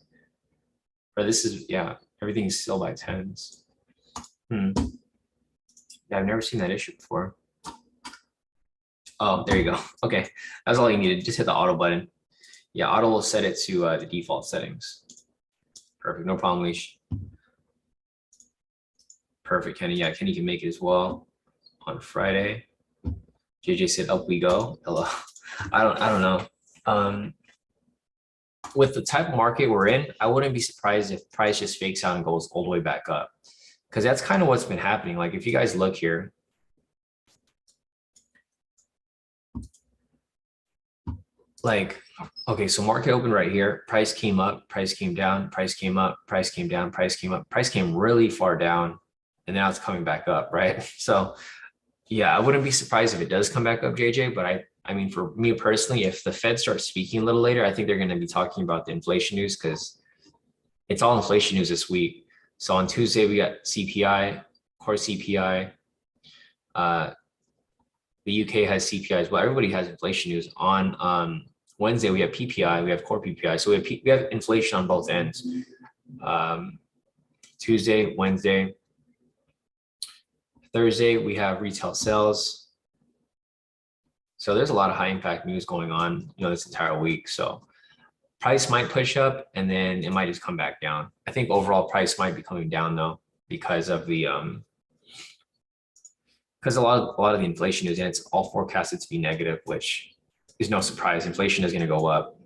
Or this is, yeah, everything's still by tens. Hmm. Yeah, I've never seen that issue before. Oh, there you go. Okay, that's all you needed. Just hit the auto button. Yeah, auto will set it to the default settings. Perfect, no problem, Leash. Perfect, Kenny. Yeah, Kenny can make it as well on Friday. JJ said, "Up we go." Hello. I don't know. With the type of market we're in, I wouldn't be surprised if price just fakes out and goes all the way back up, because that's kind of what's been happening. Like if you guys look here, like, okay, so market open right here, price came up, price came down, price came up, price came down, price came up, price came really far down, and now it's coming back up, right? So yeah, I wouldn't be surprised if it does come back up, JJ, but I mean, for me personally, if the Fed starts speaking a little later, I think they're going to be talking about the inflation news because it's all inflation news this week. So on Tuesday, we got CPI, core CPI. The UK has CPI as well. Everybody has inflation news. On Wednesday, we have PPI, we have core PPI. So we have inflation on both ends. Tuesday, Wednesday, Thursday, we have retail sales. So there's a lot of high impact news going on, this entire week. So price might push up and then it might just come back down. I think overall price might be coming down though, because of the because a lot of the inflation news, and it's all forecasted to be negative, which is no surprise. Inflation is going to go up,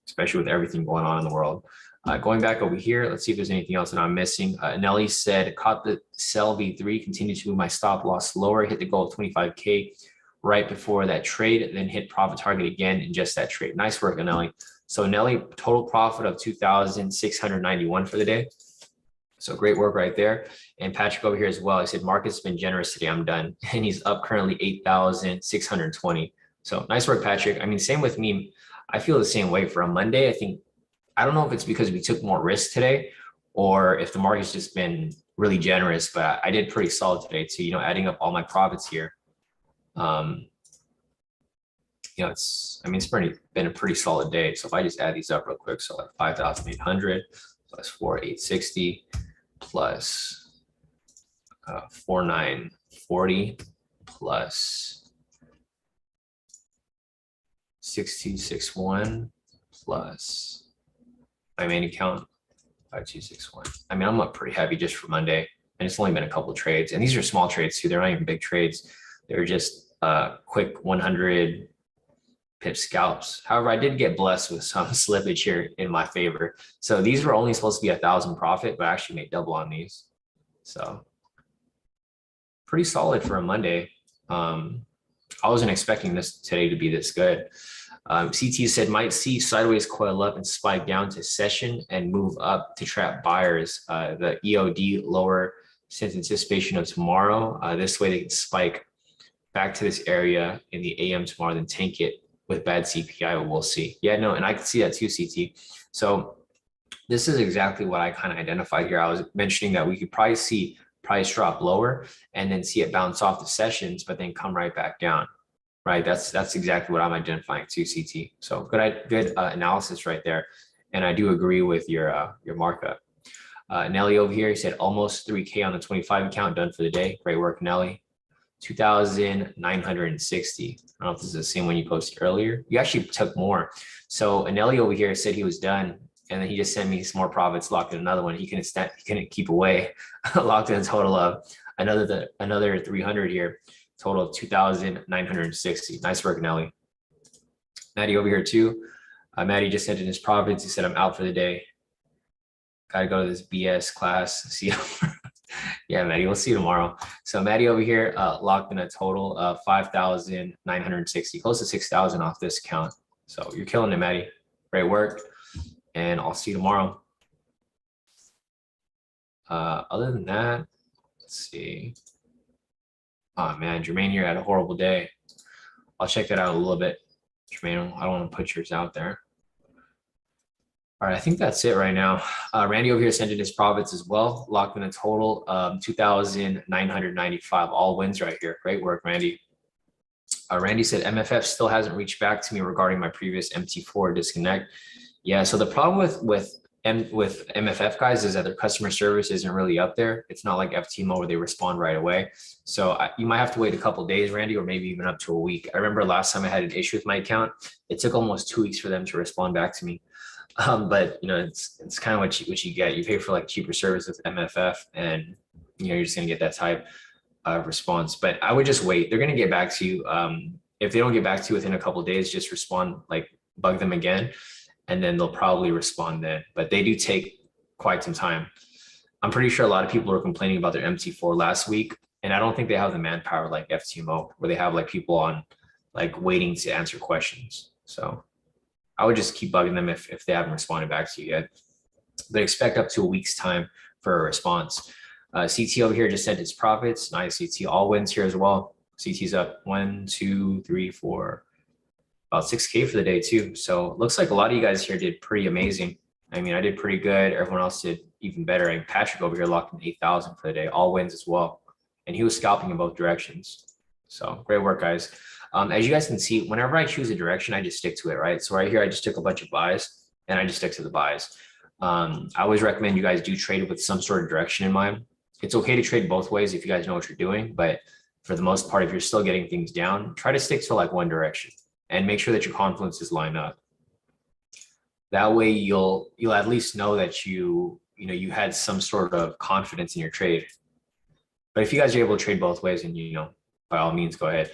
especially with everything going on in the world. Going back over here, let's see if there's anything else that I'm missing. Nelly said, caught the sell V3, continued to move my stop loss lower, hit the goal of 25K right before that trade, then hit profit target again in just that trade. Nice work, Nelly. So Nelly, total profit of 2,691 for the day. So great work right there. And Patrick over here as well. He said, market's been generous today. I'm done. And he's up currently 8,620. So nice work, Patrick. I mean, same with me. I feel the same way for a Monday. I don't know if it's because we took more risk today or if the market's just been really generous, but I did pretty solid today too, adding up all my profits here. It's been a pretty solid day. So if I just add these up real quick, so like 5,800 plus 4,860 plus 4,940 plus 6,261 plus my main account 5,261. I mean, I'm up pretty heavy just for Monday, and it's only been a couple of trades, and these are small trades too. They're not even big trades. They're just quick 100 pip scalps. However, I did get blessed with some slippage here in my favor. So these were only supposed to be 1,000 profit, but I actually made double on these. So pretty solid for a Monday. I wasn't expecting this today to be this good. CT said, might see sideways coil up and spike down to session and move up to trap buyers. The EOD lower since anticipation of tomorrow. This way they can spike back to this area in the AM tomorrow, then tank it with bad CPI. We'll see. Yeah, no, and I can see that too, CT. So this is exactly what I kind of identified here. I was mentioning that we could probably see price drop lower and then see it bounce off the sessions, but then come right back down. Right, that's exactly what I'm identifying too, CT. So good analysis right there, and I do agree with your markup. Nelly over here, he said almost 3K on the 25 account, done for the day. Great work, Nelly. 2,960. I don't know if this is the same one you posted earlier. You actually took more. So Nelly over here said he was done, and then he just sent me some more profits, locked in another one. He couldn't keep away. Locked in a total of another 300 here. Total of 2,960. Nice work, Nelly. Maddie over here too. Maddie just sent in his profits. He said, I'm out for the day. Got to go to this BS class. See you. Yeah, Maddie, we'll see you tomorrow. So Maddie over here locked in a total of 5,960, close to 6,000 off this account. So you're killing it, Maddie. Great work. And I'll see you tomorrow. Other than that, let's see. Oh man, Jermaine here had a horrible day. I'll check that out a little bit. Jermaine, I don't want to put yours out there. All right, I think that's it right now. Randy over here sent in his profits as well, locked in a total 2,995, all wins right here. Great work, Randy. Randy said MFF still hasn't reached back to me regarding my previous MT4 disconnect. Yeah, so the problem with MFF guys is that their customer service isn't really up there. It's not like FTMO where they respond right away. So you might have to wait a couple days, Randy, or maybe even up to a week. I remember last time I had an issue with my account, it took almost 2 weeks for them to respond back to me. But you know, it's kind of what you get. You pay for like cheaper service with MFF, and you know you're just gonna get that type of response. But I would just wait. They're gonna get back to you. If they don't get back to you within a couple of days, just respond, like bug them again, and then they'll probably respond then. But they do take quite some time. I'm pretty sure a lot of people were complaining about their MT4 last week, and I don't think they have the manpower like FTMO, where they have like people on like waiting to answer questions. So I would just keep bugging them if they haven't responded back to you yet. But expect up to a week's time for a response. CT over here just sent its profits. Nice. CT all wins here as well. CT's up 1, 2, 3, 4, about 6K for the day too. So it looks like a lot of you guys here did pretty amazing. I mean, I did pretty good. Everyone else did even better. And Patrick over here locked in 8,000 for the day, all wins as well. And he was scalping in both directions. So great work, guys. As you guys can see, whenever I choose a direction, I just stick to it, right? So right here, I just took a bunch of buys and I just stick to the buys. I always recommend you guys do trade with some sort of direction in mind. It's okay to trade both ways if you guys know what you're doing, but for the most part, if you're still getting things down, try to stick to like one direction and make sure that your confluences line up. That way you'll at least know that you had some sort of confidence in your trade. But if you guys are able to trade both ways, and by all means, go ahead.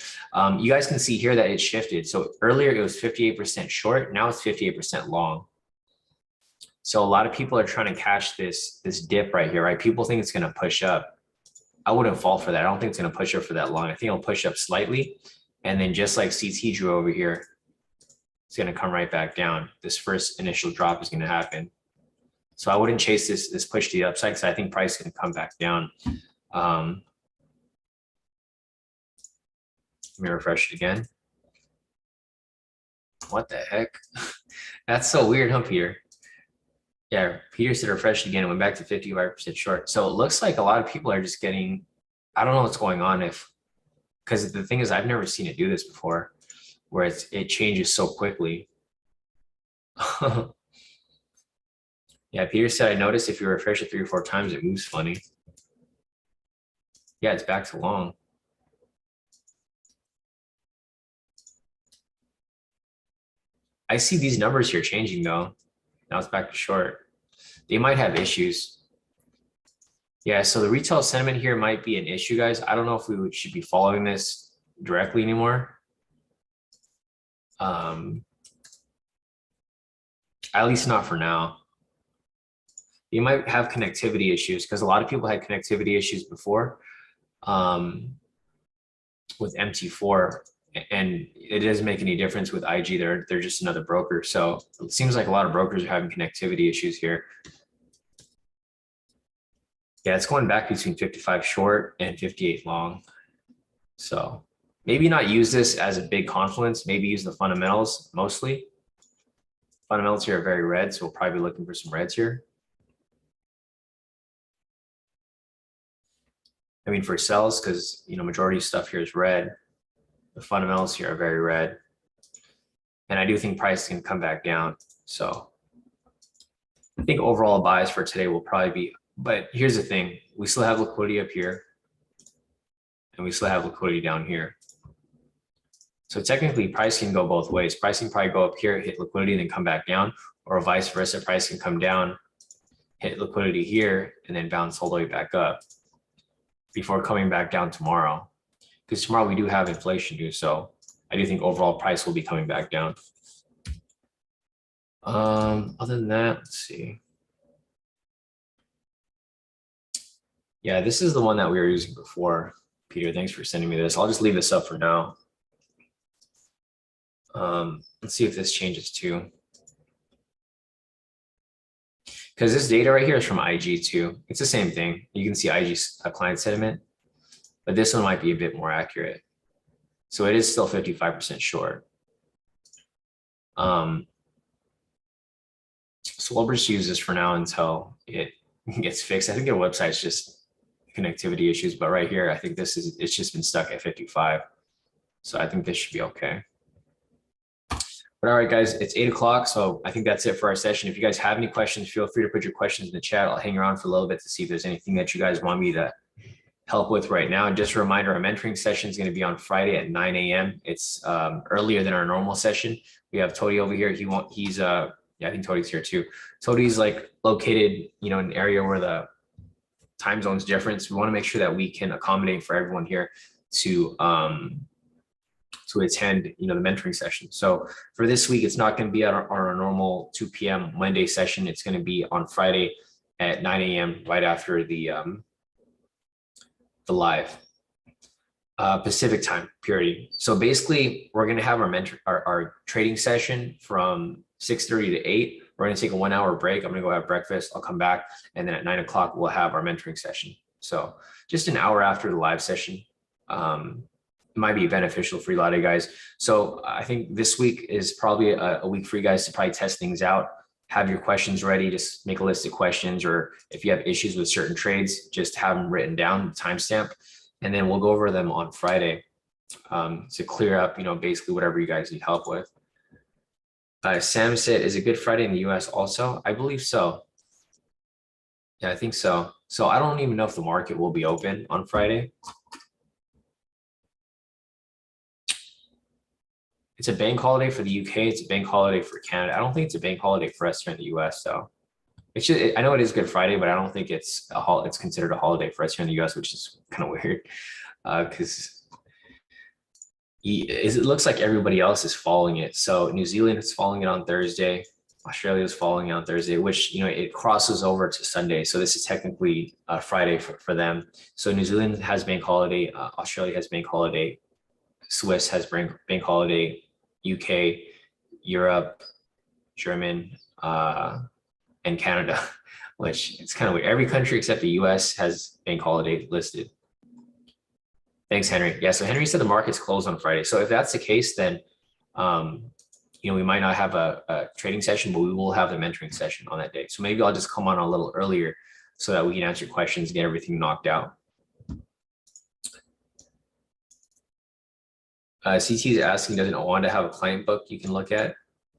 You guys can see here that it shifted. So earlier it was 58% short. Now it's 58% long. So a lot of people are trying to catch this dip right here, right? People think it's going to push up. I wouldn't fall for that. I don't think it's going to push up for that long. I think it'll push up slightly. And then just like CT drew over here, it's going to come right back down. This first initial drop is going to happen. So I wouldn't chase this push to the upside because I think price is going to come back down. Let me refresh it again. What the heck? That's so weird, huh, Peter? Yeah, Peter said refreshed again and went back to 55% short. So it looks like a lot of people are just getting, I don't know what's going on because the thing is, I've never seen it do this before, where it changes so quickly. Yeah, Peter said, I noticed if you refresh it 3 or 4 times, it moves funny. Yeah, it's back to long. I see these numbers here changing though. Now it's back to short. They might have issues. Yeah, so the retail sentiment here might be an issue, guys. I don't know if we should be following this directly anymore. At least not for now. You might have connectivity issues because a lot of people had connectivity issues before with MT4. And it doesn't make any difference with IG. They're just another broker. So it seems like a lot of brokers are having connectivity issues here. Yeah, it's going back between 55 short and 58 long. So maybe not use this as a big confluence. Maybe use the fundamentals mostly. Fundamentals here are very red, so we'll probably be looking for some reds here. I mean, for sells, because majority of stuff here is red. The fundamentals here are very red. And I do think price can come back down. So I think overall buys for today will probably be, but here's the thing. We still have liquidity up here and we still have liquidity down here. So technically price can go both ways. Price can probably go up here, hit liquidity, and then come back down, or vice versa. Price can come down, hit liquidity here, and then bounce all the way back up before coming back down tomorrow. Because tomorrow we do have inflation news, so I do think overall price will be coming back down. Other than that, let's see. Yeah, this is the one that we were using before. Peter, thanks for sending me this. I'll just leave this up for now. Let's see if this changes too. Because this data right here is from IG too. It's the same thing. You can see IG's client sentiment, but this one might be a bit more accurate. So it is still 55% short. So we'll just use this for now until it gets fixed. I think their website's just connectivity issues, but right here, I think it's just been stuck at 55. So I think this should be okay. But all right, guys, it's 8 o'clock. So I think that's it for our session. If you guys have any questions, feel free to put your questions in the chat. I'll hang around for a little bit to see if there's anything that you guys want me to help with right now. And just a reminder, our mentoring session is going to be on Friday at 9 a.m. It's earlier than our normal session. We have Todi over here. He's yeah, I think Todi's here too. Todi's like located, in an area where the time zone's different. So we want to make sure that we can accommodate for everyone here to attend, the mentoring session. So for this week, it's not going to be on our normal 2 p.m. Monday session. It's going to be on Friday at 9 a.m. right after the live Pacific time period. So basically, we're going to have our trading session from 6:30 to 8. We're going to take a 1 hour break. I'm going to go have breakfast. I'll come back. And then at 9 o'clock, we'll have our mentoring session. So just an hour after the live session. It might be beneficial for a lot of guys. So I think this week is probably a week for you guys to probably test things out, have your questions ready, just make a list of questions, or if you have issues with certain trades, just have them written down, timestamp, and then we'll go over them on Friday to clear up, basically whatever you guys need help with. Sam said, is it Good Friday in the US also? I believe so. Yeah, I think so. So I don't even know if the market will be open on Friday. It's a bank holiday for the UK. It's a bank holiday for Canada. I don't think it's a bank holiday for us here in the US. So it's just, I know it is Good Friday, but I don't think it's it's considered a holiday for us here in the US, which is kind of weird because it looks like everybody else is following it. So New Zealand is following it on Thursday. Australia is following it on Thursday, which, it crosses over to Sunday. So this is technically Friday for them. So New Zealand has bank holiday. Australia has bank holiday. Swiss has bank holiday, UK, Europe, German, and Canada, which it's kind of weird. Every country except the US has bank holiday listed. Thanks, Henry. Yeah, so Henry said the market's closed on Friday. So if that's the case, then, we might not have a trading session, but we will have the mentoring session on that day. So maybe I'll just come on a little earlier so that we can answer questions, get everything knocked out. CT is asking, doesn't want to have a client book you can look at?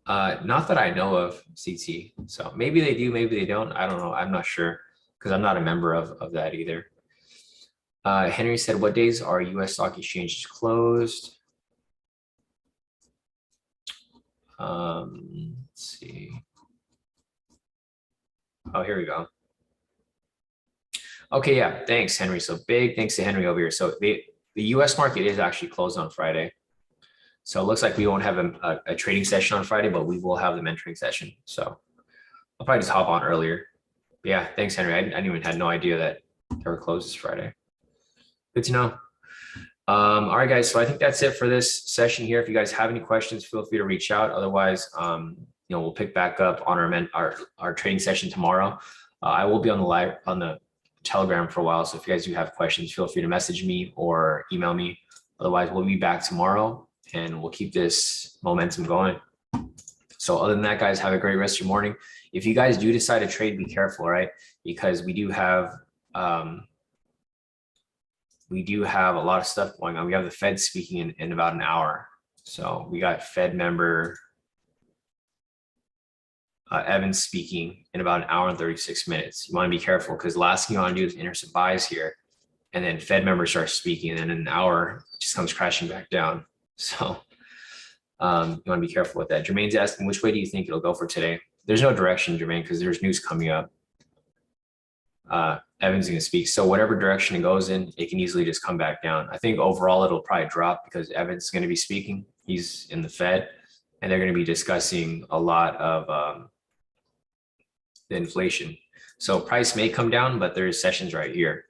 Not that I know of, CT. So maybe they do, maybe they don't. I don't know. I'm not sure because I'm not a member of that either. Henry said, what days are US stock exchanges closed? Let's see. Oh, here we go. Okay, yeah, thanks, Henry. So big thanks to Henry over here. So the US market is actually closed on Friday. So it looks like we won't have a trading session on Friday, but we will have the mentoring session. So I'll probably just hop on earlier. But yeah, thanks, Henry. I even had no idea that they were closed this Friday. Good to know. All right, guys. So I think that's it for this session here. If you guys have any questions, feel free to reach out. Otherwise, we'll pick back up on our trading session tomorrow. I will be on the Telegram for a while. So if you guys do have questions, feel free to message me or email me. Otherwise, we'll be back tomorrow and we'll keep this momentum going. So other than that, guys, have a great rest of your morning. If you guys do decide to trade, be careful, right? Because we do have a lot of stuff going on. We have the Fed speaking in about an hour. So we got Fed member Evans speaking in about an hour and 36 minutes. You want to be careful because the last thing you want to do is enter some buys here. And then Fed member starts speaking and in an hour it just comes crashing back down. So you want to be careful with that. Jermaine's asking, which way do you think it'll go for today? There's no direction, Jermaine, because there's news coming up. Evan's going to speak. So whatever direction it goes in, it can easily just come back down. I think overall it'll probably drop because Evan's going to be speaking. He's in the Fed and they're going to be discussing a lot of the inflation. So price may come down, but there's sessions right here.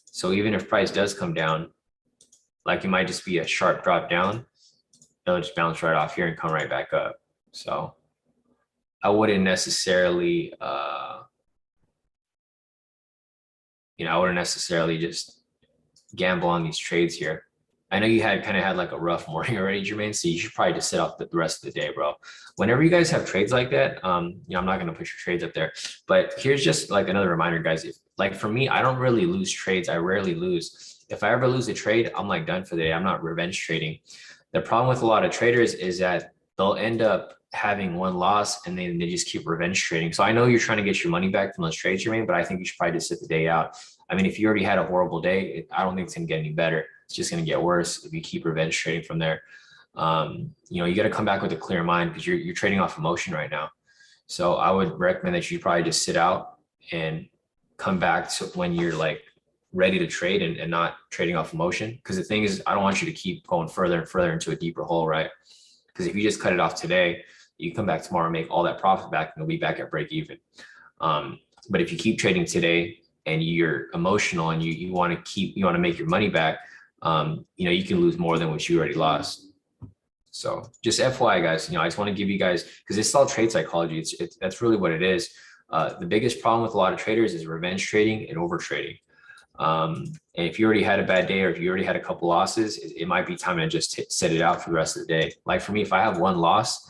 So even if price does come down, like it might just be a sharp drop down, it'll just bounce right off here and come right back up. So I wouldn't necessarily, I wouldn't necessarily just gamble on these trades here. I know you kind of had like a rough morning already, Jermaine, so you should probably just sit off the rest of the day, bro. Whenever you guys have trades like that, I'm not going to push your trades up there, but here's just like another reminder, guys. Like for me, I don't really lose trades. I rarely lose. if I ever lose a trade, I'm like done for the day. I'm not revenge trading. The problem with a lot of traders is that they'll end up having one loss and then they just keep revenge trading. So I know you're trying to get your money back from those trades you made, but I think you should probably just sit the day out. I mean, if you already had a horrible day, I don't think it's going to get any better. It's just going to get worse if you keep revenge trading from there. You got to come back with a clear mind because you're trading off emotion right now. So I would recommend that you probably just sit out and come back to when you're like ready to trade and not trading off emotion. Because the thing is, I don't want you to keep going further and further into a deeper hole, right? Because if you just cut it off today, you come back tomorrow and make all that profit back and you'll be back at break even. But if you keep trading today and you're emotional and you want to make your money back, you can lose more than what you already lost. So just FYI, guys, I just want to give you guys, because it's all trade psychology. That's really what it is. The biggest problem with a lot of traders is revenge trading and over trading. And if you already had a bad day or if you already had a couple losses, it might be time to just sit it out for the rest of the day. Like for me, if I have one loss,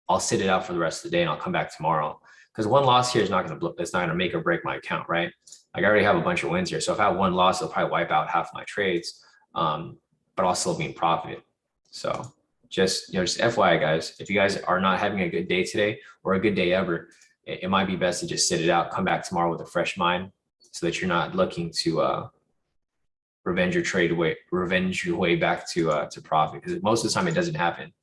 I'll sit it out for the rest of the day and I'll come back tomorrow. Because one loss here is not going to make or break my account, right? Like I already have a bunch of wins here. So if I have one loss, it'll probably wipe out half my trades, but I'll still be in profit. So just FYI, guys, if you guys are not having a good day today or a good day ever, it might be best to just sit it out, come back tomorrow with a fresh mind so that you're not looking to revenge your way back to profit. Because most of the time it doesn't happen.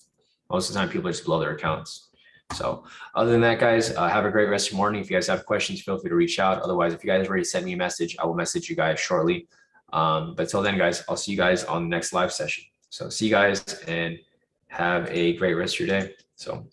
Most of the time people just blow their accounts. So other than that, guys, have a great rest of your morning. If you guys have questions, feel free to reach out. Otherwise, if you guys already sent me a message, I will message you guys shortly. But till then, guys, I'll see you guys on the next live session. So see you guys and have a great rest of your day. So